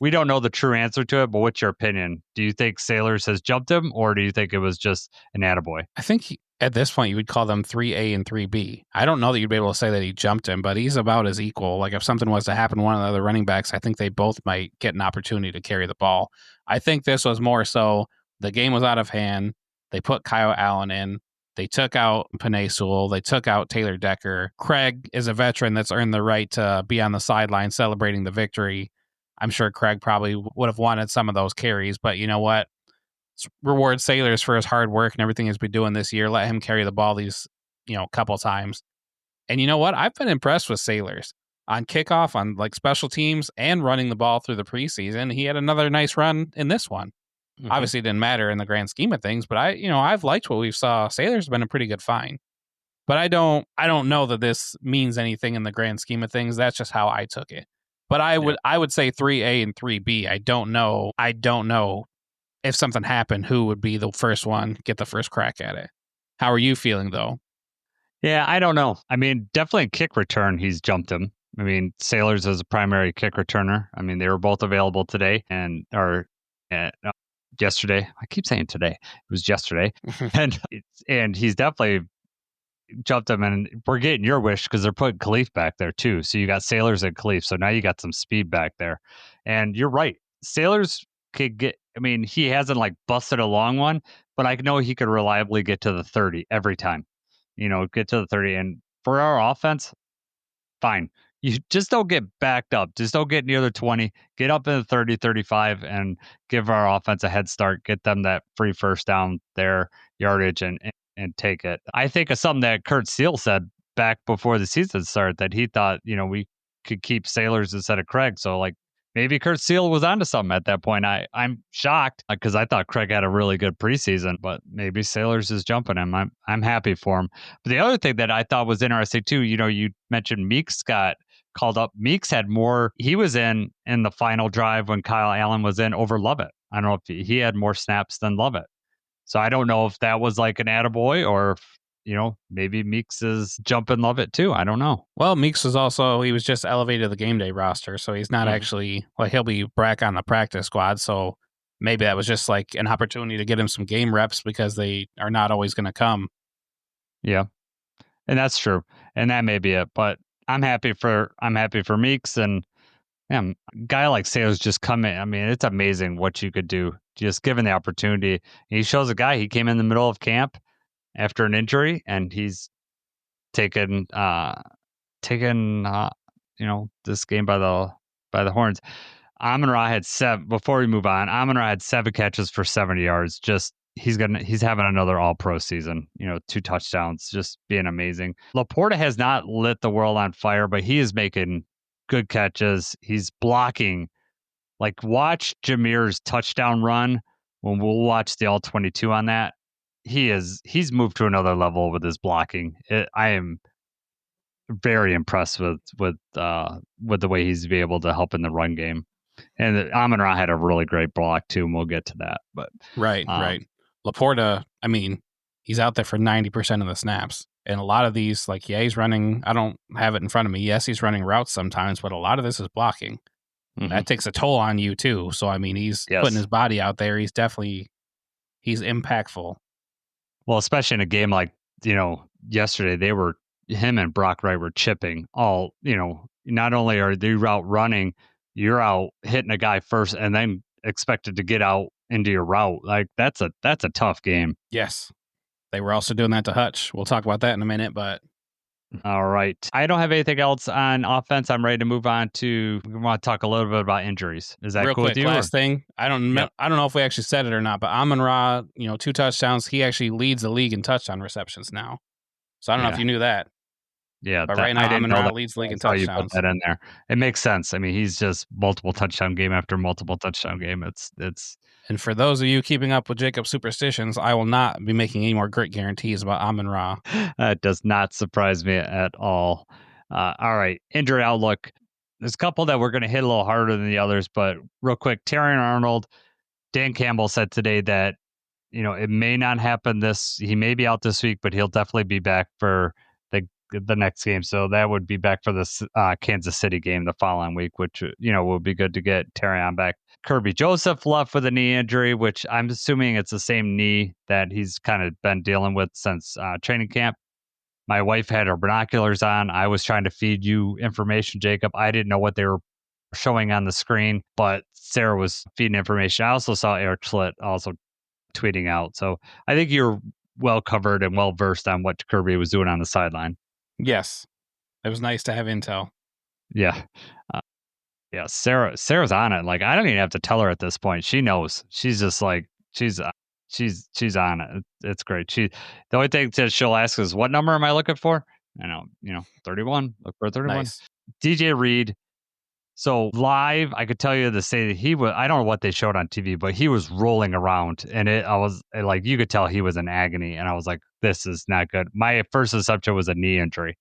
We don't know the true answer to it, but what's your opinion? Do you think Saylor's has jumped him, or do you think it was just an attaboy? I think at this point you would call them 3A and 3B. I don't know that you'd be able to say that he jumped him, but he's about as equal. Like if something was to happen to one of the other running backs, I think they both might get an opportunity to carry the ball. I think this was more so the game was out of hand. They put Kyle Allen in. They took out Penei Sewell. They took out Taylor Decker. Craig is a veteran that's earned the right to be on the sideline celebrating the victory. I'm sure Craig probably would have wanted some of those carries, but you know what? Reward Saylors for his hard work and everything he's been doing this year. Let him carry the ball these, couple times. And you know what? I've been impressed with Saylors on kickoff, on like special teams, and running the ball through the preseason. He had another nice run in this one. Mm-hmm. Obviously, it didn't matter in the grand scheme of things, but I've liked what we've saw. Saylor's been a pretty good find. But I don't know that this means anything in the grand scheme of things. That's just how I took it. But I would say 3A and 3B. I don't know if something happened, who would be the first one, get the first crack at it. How are you feeling, though? Yeah, I don't know. I mean, definitely kick return, he's jumped him. I mean, Saylor's is a primary kick returner. I mean, they were both available today yesterday. I keep saying today. It was yesterday. and he's definitely jumped him, and we're getting your wish because they're putting Khalif back there too. So you got Saylors and Khalif. So now you got some speed back there. And you're right. Saylors could get, I mean, he hasn't like busted a long one, but I know he could reliably get to the 30 every time. Get to the 30. And for our offense, fine. You just don't get backed up. Just don't get near the 20. Get up in the 30, 35, and give our offense a head start. Get them that free first down, their yardage, and take it. I think of something that Kurt Steele said back before the season started, that he thought, we could keep Sailors instead of Craig. So, like, maybe Kurt Steele was onto something at that point. I'm shocked because I thought Craig had a really good preseason, but maybe Sailors is jumping him. I'm happy for him. But the other thing that I thought was interesting too, you mentioned Meeks got called up. Meeks had more. He was in the final drive when Kyle Allen was in over Lovett. I don't know if he had more snaps than Lovett. So I don't know if that was like an attaboy or if, maybe Meeks is jumping Lovett too. I don't know. Well, Meeks he was just elevated to the game day roster, so he's not actually, he'll be back on the practice squad. So maybe that was just like an opportunity to get him some game reps because they are not always going to come. Yeah. And that's true. And that may be it. But I'm happy for Meeks, and a guy like Sailors just come in. I mean, it's amazing what you could do just given the opportunity. He shows a guy. He came in the middle of camp after an injury, and he's taken this game by the horns. Amon-Ra had 7. Before we move on, Amon-Ra had 7 catches for 70 yards. Just he's having another all-pro season. 2 touchdowns, just being amazing. Laporta has not lit the world on fire, but he is making good catches. He's blocking. Like, watch Jameer's touchdown run when we'll watch the all-22 on that. He's moved to another level with his blocking. I am very impressed with the way he's be able to help in the run game. And Amon-Ra had a really great block too, and we'll get to that. But right. Laporta, I mean, he's out there for 90% of the snaps. And a lot of these, he's running, I don't have it in front of me. Yes, he's running routes sometimes, but a lot of this is blocking. Mm-hmm. That takes a toll on you too. So, I mean, he's putting his body out there. He's impactful. Well, especially in a game like, yesterday, him and Brock Wright were chipping all, not only are they route running, you're out hitting a guy first and then expected to get out into your route. Like, that's a tough game. Yes. They were also doing that to Hutch. We'll talk about that in a minute, but. All right. I don't have anything else on offense. I'm ready to move on we want to talk a little bit about injuries. Is that real cool quick, with you? Last thing. I don't know if we actually said it or not, but Amon-Ra, 2 touchdowns. He actually leads the league in touchdown receptions now. So I don't know if you knew that. Yeah, but right now Amon-Ra leads the league in touchdowns. You put that in there. It makes sense. I mean, he's just multiple touchdown game after multiple touchdown game. It's. And for those of you keeping up with Jacob's superstitions, I will not be making any more great guarantees about Amon-Ra. That does not surprise me at all. All right, injury outlook. There's a couple that we're going to hit a little harder than the others, but real quick, Terrion Arnold, Dan Campbell said today that it may not happen he may be out this week, but he'll definitely be back for the next game. So that would be back for the Kansas City game the following week, which will be good to get Terrion back. Kirby Joseph left with a knee injury, which I'm assuming it's the same knee that he's kind of been dealing with since training camp. My wife had her binoculars on. I was trying to feed you information, Jacob. I didn't know what they were showing on the screen, but Sarah was feeding information. I also saw Eric Schlitt also tweeting out. So I think you're well covered and well versed on what Kirby was doing on the sideline. Yes. It was nice to have intel. Yeah. Yeah, Sarah's on it. Like, I don't even have to tell her at this point. She knows. She's just like, she's on it. It's great. The only thing that she'll ask is, what number am I looking for? 31. Look for 31. Nice. DJ Reed. So live, I could tell you to say that he was, I don't know what they showed on TV, but he was rolling around, and you could tell he was in agony, and I was like, this is not good. My first assumption was a knee injury.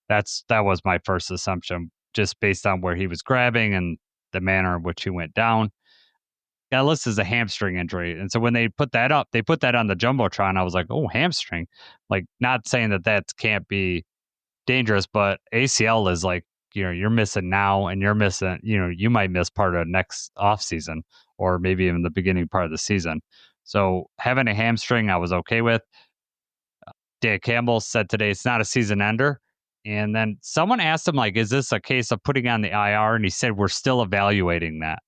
That was my first assumption, just based on where he was grabbing and the manner in which he went down. That list is a hamstring injury. And so when they put that up, they put that on the Jumbotron. I was like, oh, hamstring. Like, not saying that can't be dangerous, but ACL is like, you're missing now, and you're missing, you might miss part of next off season, or maybe even the beginning part of the season. So having a hamstring, I was okay with. Dan Campbell said today it's not a season ender. And then someone asked him, like, is this a case of putting on the IR? And he said, we're still evaluating that.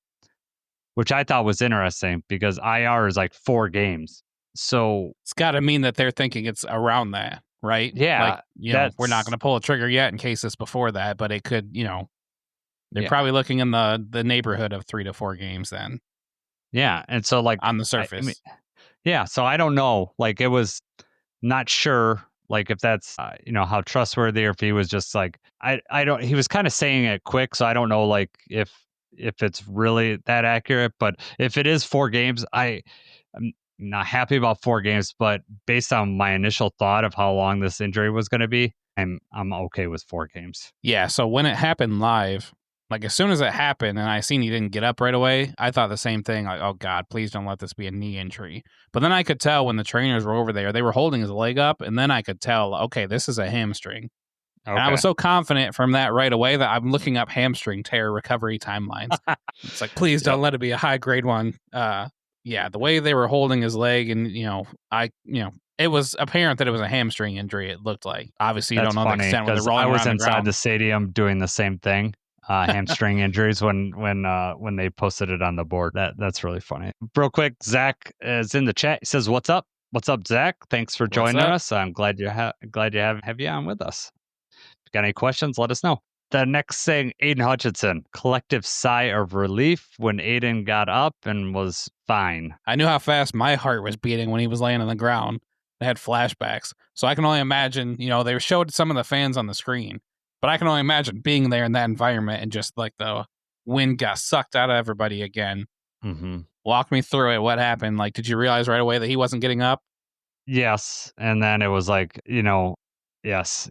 which I thought was interesting because IR is like 4 games. So It's got to mean that they're thinking it's around that, right? yeah, Like, we're not going to pull a trigger yet in case it's before that, but it could, they're probably looking in the neighborhood of 3 to 4 games then. Yeah, and so like on the surface. Yeah, so I don't know. Like, it was not sure, like, if that's how trustworthy, or if he was just like, I don't. He was kind of saying it quick, so I don't know, like, if it's really that accurate. But if it is 4 games, I'm not happy about 4 games. But based on my initial thought of how long this injury was going to be, I'm okay with 4 games. Yeah. So when it happened live, like as soon as it happened and I seen he didn't get up right away, I thought the same thing. Like, oh God, please don't let this be a knee injury. But then I could tell when the trainers were over there, they were holding his leg up, and then I could tell, okay, this is a hamstring. Okay. And I was so confident from that right away that I'm looking up hamstring tear recovery timelines. It's like, please don't let it be a high grade one. Yeah, the way they were holding his leg, and it was apparent that it was a hamstring injury. It looked like. Obviously, you That's don't know the extent when they're rolling I was around inside the the stadium doing the same thing. Hamstring injuries when they posted it on the board. That's really funny. Real quick, Zach is in the chat. He says, "What's up? What's up, Zach? Thanks for joining us. I'm glad you have you on with us. If you got any questions, let us know." The next thing, Aiden Hutchinson, collective sigh of relief when Aiden got up and was fine. I knew how fast my heart was beating when he was laying on the ground. I had flashbacks, so I can only imagine. They showed some of the fans on the screen. But I can only imagine being there in that environment and just like the wind got sucked out of everybody again. Mm-hmm. Walk me through it. What happened? Like, did you realize right away that he wasn't getting up? Yes. And then it was like, yes,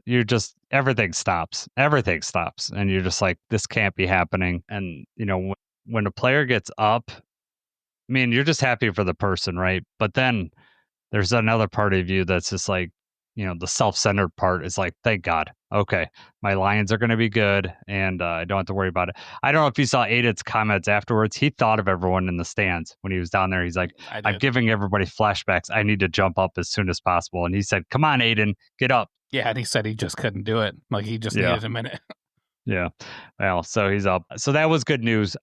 everything stops. Everything stops. And you're just like, this can't be happening. And, when a player gets up, I mean, you're just happy for the person, right? But then there's another part of you that's just like, the self-centered part is like, thank God. Okay, my Lions are going to be good, and I don't have to worry about it. I don't know if you saw Aiden's comments afterwards. He thought of everyone in the stands when he was down there. He's like, I'm giving everybody flashbacks. I need to jump up as soon as possible. And he said, come on, Aiden, get up. Yeah, and he said he just couldn't do it. Like, he just needed a minute. Yeah. Well, so he's up. So that was good news.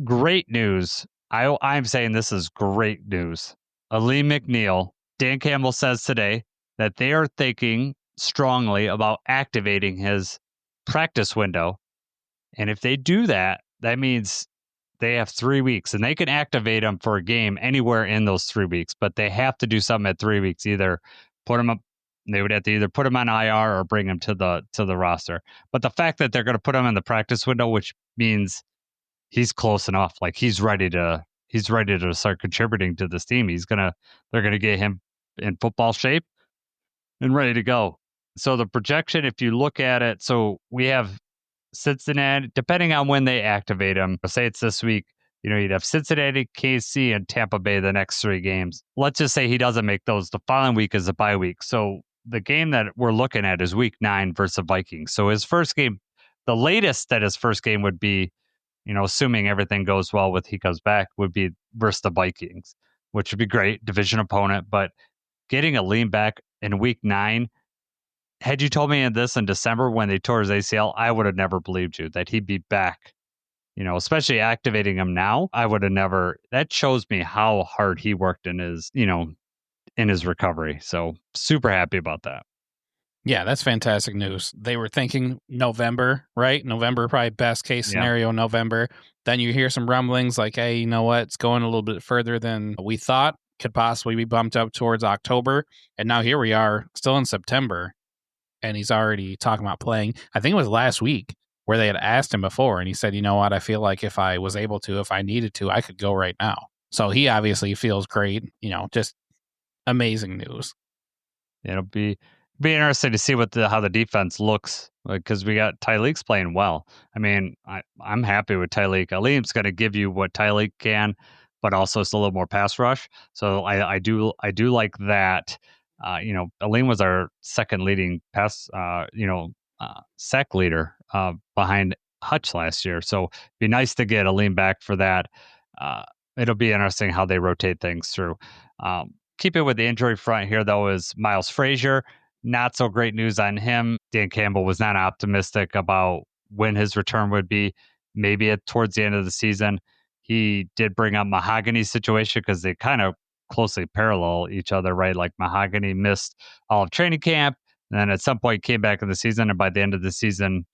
Great news. I'm saying this is great news. Aleem McNeil, Dan Campbell says today that they are thinking strongly about activating his practice window. And if they do that, that means they have 3 weeks, and they can activate him for a game anywhere in those 3 weeks, but they have to do something at 3 weeks. Either put him up, they would have to either put him on IR or bring him to the roster. But the fact that they're going to put him in the practice window, which means he's close enough, like he's ready to start contributing to this team. They're going to get him in football shape and ready to go. So the projection, if you look at it, so we have Cincinnati, depending on when they activate him, say it's this week, you'd have Cincinnati, KC, and Tampa Bay the next 3 games. Let's just say he doesn't make those. The following week is a bye week. So the game that we're looking at is week 9 versus the Vikings. So his first game, the latest that his first game would be, assuming everything goes well with he comes back, would be versus the Vikings, which would be great, division opponent. But getting Aleem back in week 9, had you told me this in December when they tore his ACL, I would have never believed you that he'd be back. Especially activating him now, I would have never. That shows me how hard he worked in his recovery. So super happy about that. Yeah, that's fantastic news. They were thinking November, right? November, probably best case scenario, November. Then you hear some rumblings like, hey, you know what? It's going a little bit further than we thought. Could possibly be bumped up towards October. And now here we are, still in September. And he's already talking about playing. I think it was last week where they had asked him before. And he said, you know what? I feel like if I was able to, if I needed to, I could go right now. So he obviously feels great. Just amazing news. It'll be interesting to see how the defense looks, because we got Tyleek's playing well. I mean, I'm happy with Tyleek. Aleem's going to give you what Tyleek can, but also it's a little more pass rush. So I do like that. Aleem was our second leading pass, sack leader behind Hutch last year. So it'd be nice to get Aleem back for that. It'll be interesting how they rotate things through. Keep it with the injury front here, though, is Miles Frazier. Not so great news on him. Dan Campbell was not optimistic about when his return would be, maybe towards the end of the season. he did bring up Mahogany's situation because they kind of closely parallel each other, right? Like Mahogany missed all of training camp, and then at some point came back in the season, and by the end of the season,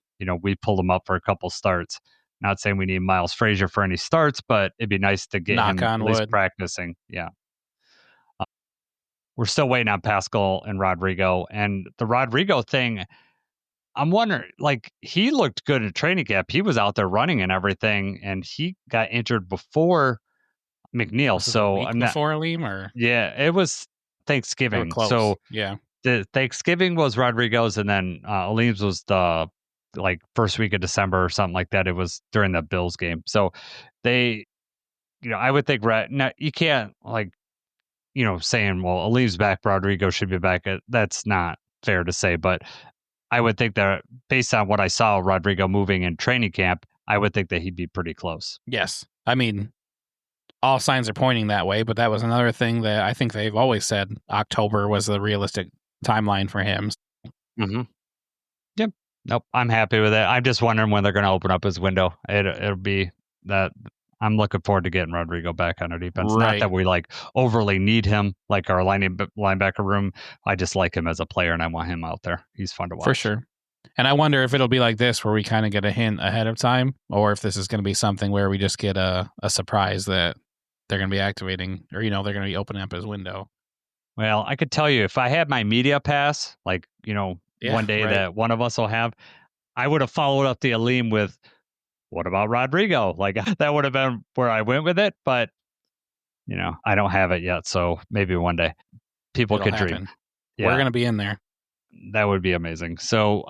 we pulled him up for a couple starts. Not saying we need Miles Frazier for any starts, but it'd be nice to get Knock him on at least wood. practicing. Yeah. We're still waiting on Pascal and Rodrigo. And the Rodrigo thing, I'm wondering, like, he looked good at training camp. He was out there running and everything, and he got injured before McNeil. Was it the So week I'm not. before Aleem, or Yeah, it was they were Thanksgiving. close? So Yeah. the Thanksgiving was Rodrigo's, and then Aleem's was the like first week of December or something like that. It was during the Bills game. So they, I would think now you can't like, saying, well, Aleem's back, Rodrigo should be back. That's not fair to say, but I would think that based on what I saw Rodrigo moving in training camp, I would think that he'd be pretty close. Yes. I mean, all signs are pointing that way, but that was another thing that I think they've always said October was the realistic timeline for him. Mm-hmm. Yep. Nope. I'm happy with it. I'm just wondering when they're going to open up his window. It'll be that. I'm looking forward to getting Rodrigo back on our defense. Right. Not that we like overly need him, like our linebacker room. I just like him as a player, and I want him out there. He's fun to watch. For sure. And I wonder if it'll be like this, where we kind of get a hint ahead of time, or if this is going to be something where we just get a surprise that they're going to be activating, or, they're going to be opening up his window. Well, I could tell you, if I had my media pass, like, one day right. that one of us will have, I would have followed up the Aleem with, what about Rodrigo? Like, that would have been where I went with it, but, I don't have it yet. So maybe one day people It'll could happen. dream. Yeah, We're going to be in there. that would be amazing. So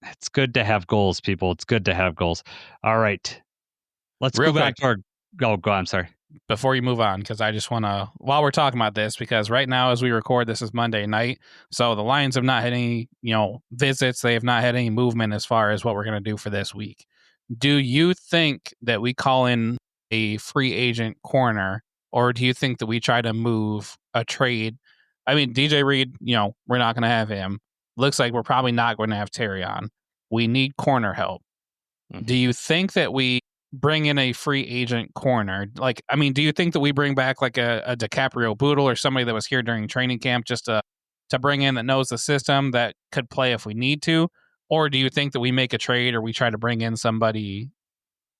it's good to have goals, people. It's good to have goals. All right. Let's Real move on quick. to our go. I'm sorry. Before you move on, because I just want to, while we're talking about this, because right now as we record, this is Monday night, so the Lions have not had any, visits. They have not had any movement as far as what we're going to do for this week. Do you think that we call in a free agent corner, or do you think that we try to move a trade? I mean, DJ Reed, we're not going to have him. Looks like we're probably not going to have Terry on. We need corner help. Mm-hmm. Do you think that we bring in a free agent corner? Like, I mean, do you think that we bring back like a DiCaprio Boodle or somebody that was here during training camp just to bring in that knows the system that could play if we need to? Or do you think that we make a trade or we try to bring in somebody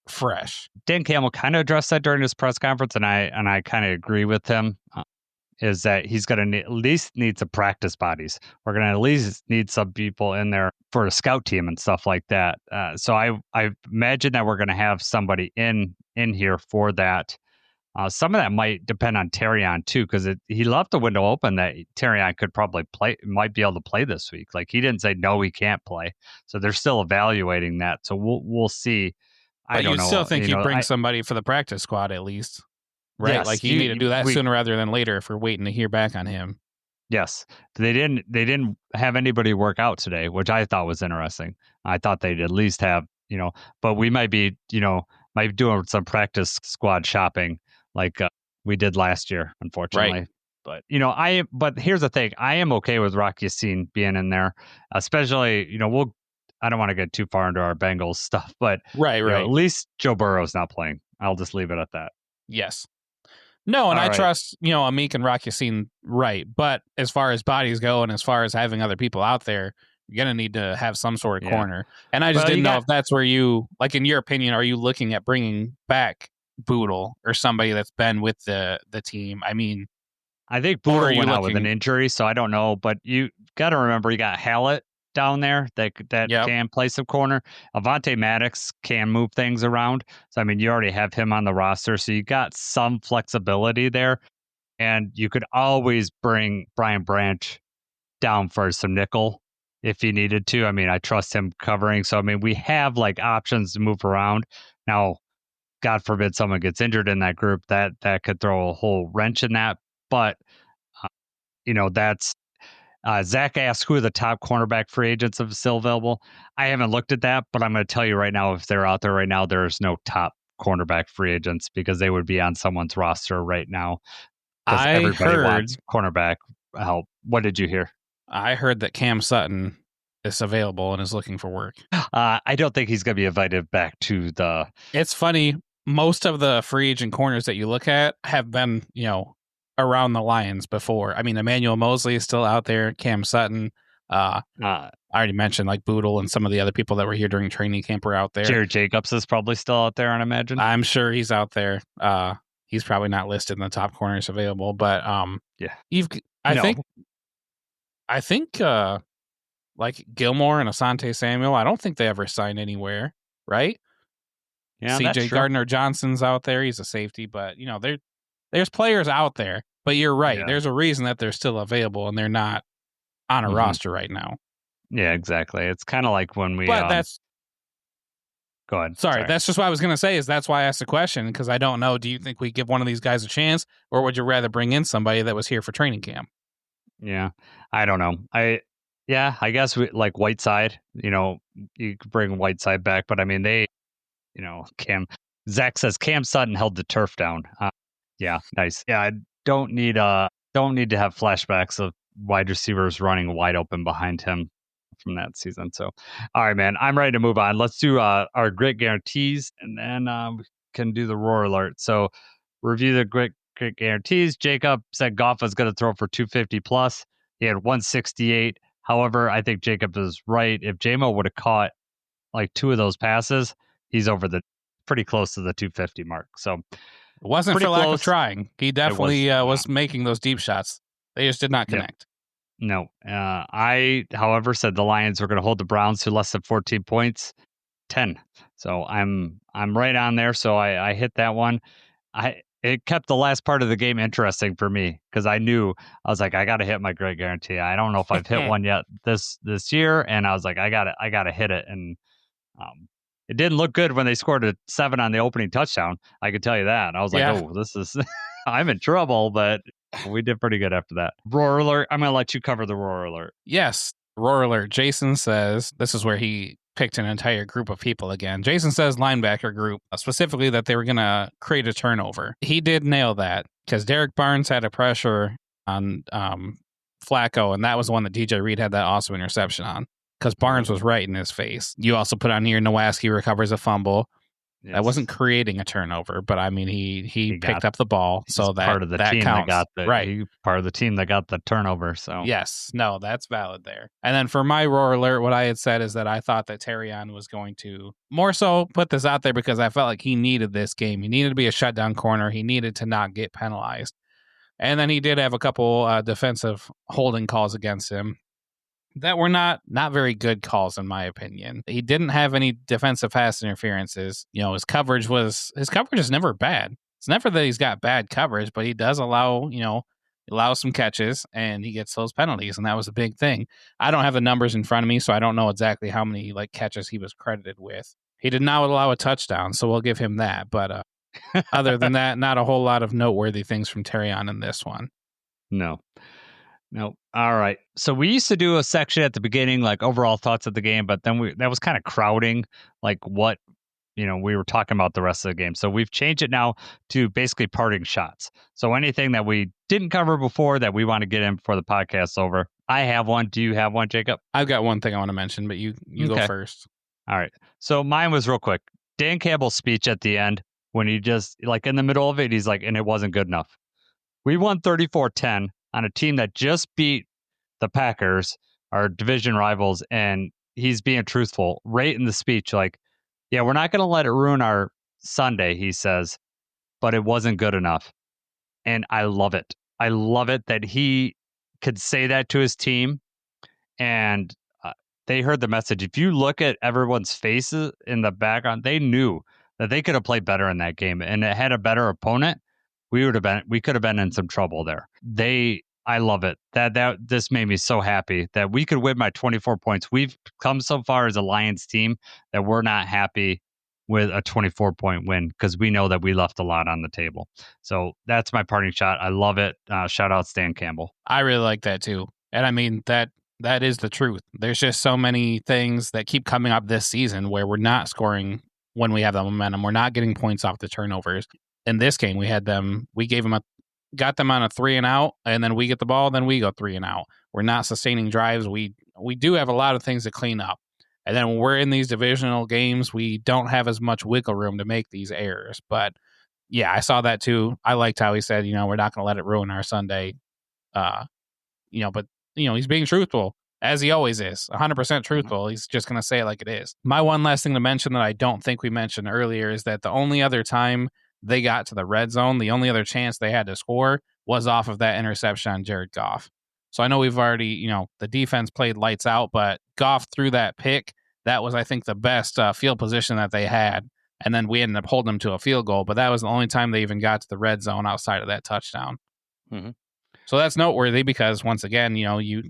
fresh? Dan Campbell kind of addressed that during his press conference, and I kind of agree with him. Is that he's going to at least need some practice bodies. We're going to at least need some people in there for a scout team and stuff like that. So I imagine that we're going to have somebody in here for that. Some of that might depend on Terrion too, because he left the window open that Terrion could probably might be able to play this week. Like, he didn't say no, he can't play. So they're still evaluating that. So we'll see. But I don't know. You still think you bring somebody for the practice squad at least, right? Yes, like you need to do that sooner rather than later if we're waiting to hear back on him. Yes, they didn't have anybody work out today, which I thought was interesting. I thought they'd at least have, but we might be, might be doing some practice squad shopping like we did last year, unfortunately. Right. But but here's the thing: I am okay with Rock Yassin being in there, especially I don't want to get too far into our Bengals stuff, but right. At least Joe Burrow's not playing. I'll just leave it at that. Yes. No, and I trust, Amik and Rock Yassin, right. But as far as bodies go and as far as having other people out there, you're going to need to have some sort of corner. And I just didn't know if that's where you, like, in your opinion, are you looking at bringing back Boodle or somebody that's been with the team? I mean, I think Boodle went out with an injury, so I don't know. But you got to remember, you got Hallett down there that can play some corner. Avonte Maddox can move things around. So, I mean, you already have him on the roster, so you got some flexibility there. And you could always bring Brian Branch down for some nickel if he needed to. I mean, I trust him covering. So, I mean, we have like options to move around. Now, God forbid someone gets injured in that group, that could throw a whole wrench in that. But, that's Zach asked who are the top cornerback free agents of still available. I haven't looked at that, but I'm going to tell you right now, if they're out there right now, there's no top cornerback free agents because they would be on someone's roster right now. Because everybody wants cornerback help. What did you hear? I heard that Cam Sutton is available and is looking for work. I don't think he's going to be invited back to the... It's funny. most of the free agent corners that you look at have been, around the Lions before. I mean, Emmanuel Mosley is still out there, Cam Sutton. I already mentioned like Boodle and some of the other people that were here during training camp are out there. Jared Jacobs is probably still out there, I imagine. I'm sure he's out there. He's probably not listed in the top corners available, but I think like Gilmore and Asante Samuel, I don't think they ever signed anywhere, right? Yeah, CJ Gardner-Johnson's out there. He's a safety, but there's players out there. But you're right. Yeah. There's a reason that they're still available and they're not on a roster right now. Yeah, exactly. It's kind of like when we. But that's. Go ahead. Sorry, that's just what I was going to say. Is that's why I asked the question, because I don't know. Do you think we give one of these guys a chance, or would you rather bring in somebody that was here for training camp? Yeah, I don't know. I guess we like Whiteside. You could bring Whiteside back, but I mean Zach says Cam Sutton held the turf down. Yeah, nice. Yeah, I don't need to have flashbacks of wide receivers running wide open behind him from that season. So, all right, man, I'm ready to move on. Let's do our grit guarantees, and then we can do the roar alert. So, review the grit guarantees. Jacob said Goff was going to throw for 250 plus. He had 168. However, I think Jacob is right. If JMO would have caught like 2 of those passes, he's over pretty close to the 250 mark. So it wasn't for lack of trying. He definitely was making those deep shots. They just did not connect. Yep. No. I, however, said the Lions were going to hold the Browns to less than 14 points, 10. So I'm right on there. So I hit that one. It kept the last part of the game interesting for me because I was like, I got to hit my grit guarantee. I don't know if I've hit one yet this year, and I was like, I got to hit it. And it didn't look good when they scored a 7 on the opening touchdown. I could tell you that. I was like, oh, this is I'm in trouble, but we did pretty good after that. Roar alert. I'm going to let you cover the roar alert. Yes. Roar alert. Jason says, this is where he picked an entire group of people again. Jason says linebacker group, specifically that they were going to create a turnover. He did nail that because Derek Barnes had a pressure on Flacco, and that was the one that DJ Reed had that awesome interception on because Barnes was right in his face. You also put on here Nowaski recovers a fumble. Yes. That wasn't creating a turnover, but I mean he picked up the ball, so that part of the team counts. That got part of the team that got the turnover. So yes, no, that's valid there. And then for my roar alert, what I had said is that I thought that Terrion was going to more so put this out there because I felt like he needed this game. He needed to be a shutdown corner. He needed to not get penalized, and then he did have a couple defensive holding calls against him that were not very good calls, in my opinion. He didn't have any defensive pass interferences. His coverage is never bad. It's never that he's got bad coverage, but he does allow some catches and he gets those penalties. And that was a big thing. I don't have the numbers in front of me, so I don't know exactly how many catches he was credited with. He did not allow a touchdown, so we'll give him that. But other than that, not a whole lot of noteworthy things from Terrion in this one. No. All right. So we used to do a section at the beginning, like overall thoughts of the game, but then that was kind of crowding like what, we were talking about the rest of the game. So we've changed it now to basically parting shots. So anything that we didn't cover before that we want to get in before the podcast's over. I have one. Do you have one, Jacob? I've got one thing I want to mention, but you go first. All right. So mine was real quick. Dan Campbell's speech at the end, when he just like in the middle of it, he's like, and it wasn't good enough. We won 34-10. On a team that just beat the Packers, our division rivals, and he's being truthful right in the speech. Like, yeah, we're not going to let it ruin our Sunday, he says, but it wasn't good enough. And I love it. I love it that he could say that to his team, and they heard the message. If you look at everyone's faces in the background, they knew that they could have played better in that game, and it had a better opponent. We could have been in some trouble there. I love it. That this made me so happy that we could win by 24 points. We've come so far as a Lions team that we're not happy with a 24-point win because we know that we left a lot on the table. So that's my parting shot. I love it. Shout out Dan Campbell. I really like that too. And I mean, that is the truth. There's just so many things that keep coming up this season where we're not scoring when we have the momentum. We're not getting points off the turnovers. In this game, we got them on a 3 and out, and then we get the ball, then we go 3 and out. We're not sustaining drives. We do have a lot of things to clean up. And then when we're in these divisional games, we don't have as much wiggle room to make these errors. But yeah, I saw that too. I liked how he said, we're not going to let it ruin our Sunday. But he's being truthful, as he always is, 100% truthful. He's just going to say it like it is. My one last thing to mention that I don't think we mentioned earlier is that the only other time they got to the red zone, the only other chance they had to score was off of that interception on Jared Goff. So I know we've already, the defense played lights out, but Goff threw that pick. That was, I think, the best field position that they had. And then we ended up holding them to a field goal, but that was the only time they even got to the red zone outside of that touchdown. Mm-hmm. So that's noteworthy because, once again, you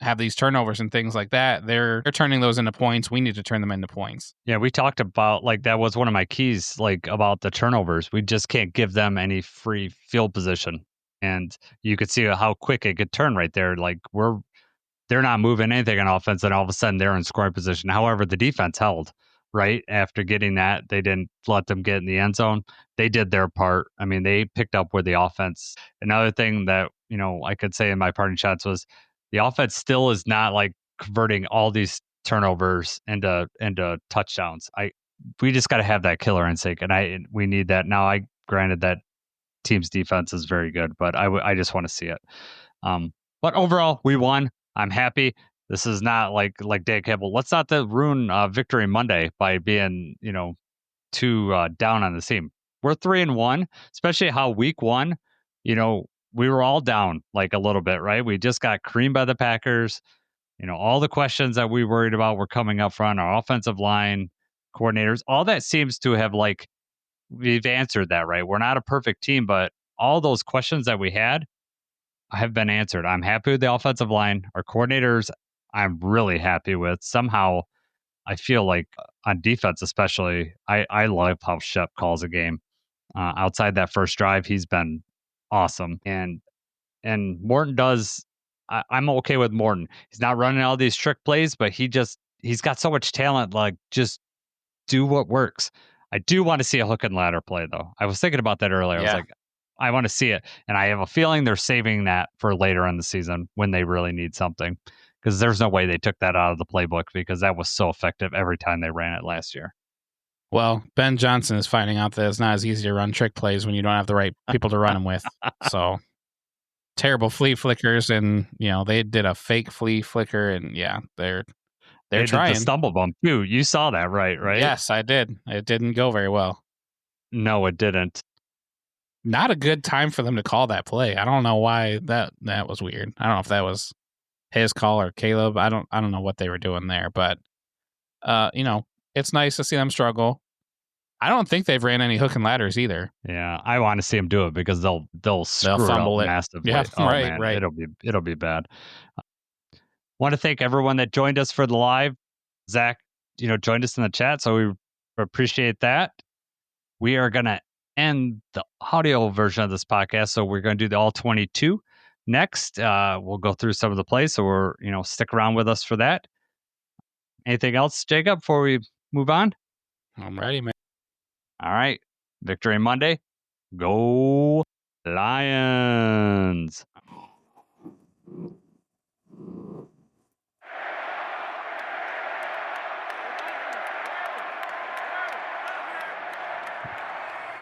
have these turnovers and things like that. They're turning those into points. We need to turn them into points. Yeah, we talked about, that was one of my keys, about the turnovers. We just can't give them any free field position. And you could see how quick it could turn right there. They're not moving anything on offense, and all of a sudden they're in scoring position. However, the defense held, right? After getting that, they didn't let them get in the end zone. They did their part. I mean, they picked up where the offense. Another thing that, I could say in my parting shots was the offense still is not converting all these turnovers into touchdowns. We just got to have that killer instinct, and we need that. Now, granted that team's defense is very good, but I just want to see it. But overall, we won. I'm happy. This is not like Dan Campbell. Let's not ruin Victory Monday by being, too down on the team. We're 3-1, especially how week 1, we were all down a little bit, right? We just got creamed by the Packers. All the questions that we worried about were coming up front, our offensive line, coordinators, all that seems to have we've answered that, right? We're not a perfect team, but all those questions that we had have been answered. I'm happy with the offensive line. Our coordinators, I'm really happy with. Somehow, I feel on defense especially, I love how Shep calls a game. Outside that first drive, he's been awesome. And Morton does, I'm okay with Morton. He's not running all these trick plays, but he's got so much talent, just do what works. I do want to see a hook and ladder play, though. I was thinking about that earlier. Yeah. I was I want to see it. And I have a feeling they're saving that for later in the season when they really need something. Because there's no way they took that out of the playbook because that was so effective every time they ran it last year. Well, Ben Johnson is finding out that it's not as easy to run trick plays when you don't have the right people to run them with. So terrible flea flickers, and they did a fake flea flicker, and they're trying. Did the stumble bump too. You saw that, right? Yes, I did. It didn't go very well. No, it didn't. Not a good time for them to call that play. I don't know why that was weird. I don't know if that was his call or Caleb. I don't know what they were doing there, but it's nice to see them struggle. I don't think they've ran any hook and ladders either. Yeah, I want to see them do it because they'll fumble up it massively. Yeah, oh, right, man, right. It'll be bad. Want to thank everyone that joined us for the live. Zach, joined us in the chat, so we appreciate that. We are gonna end the audio version of this podcast, so we're gonna do the all 22 next. We'll go through some of the plays, so we're stick around with us for that. Anything else, Jacob, before we move on? I'm ready, man. All right. Victory Monday. Go Lions.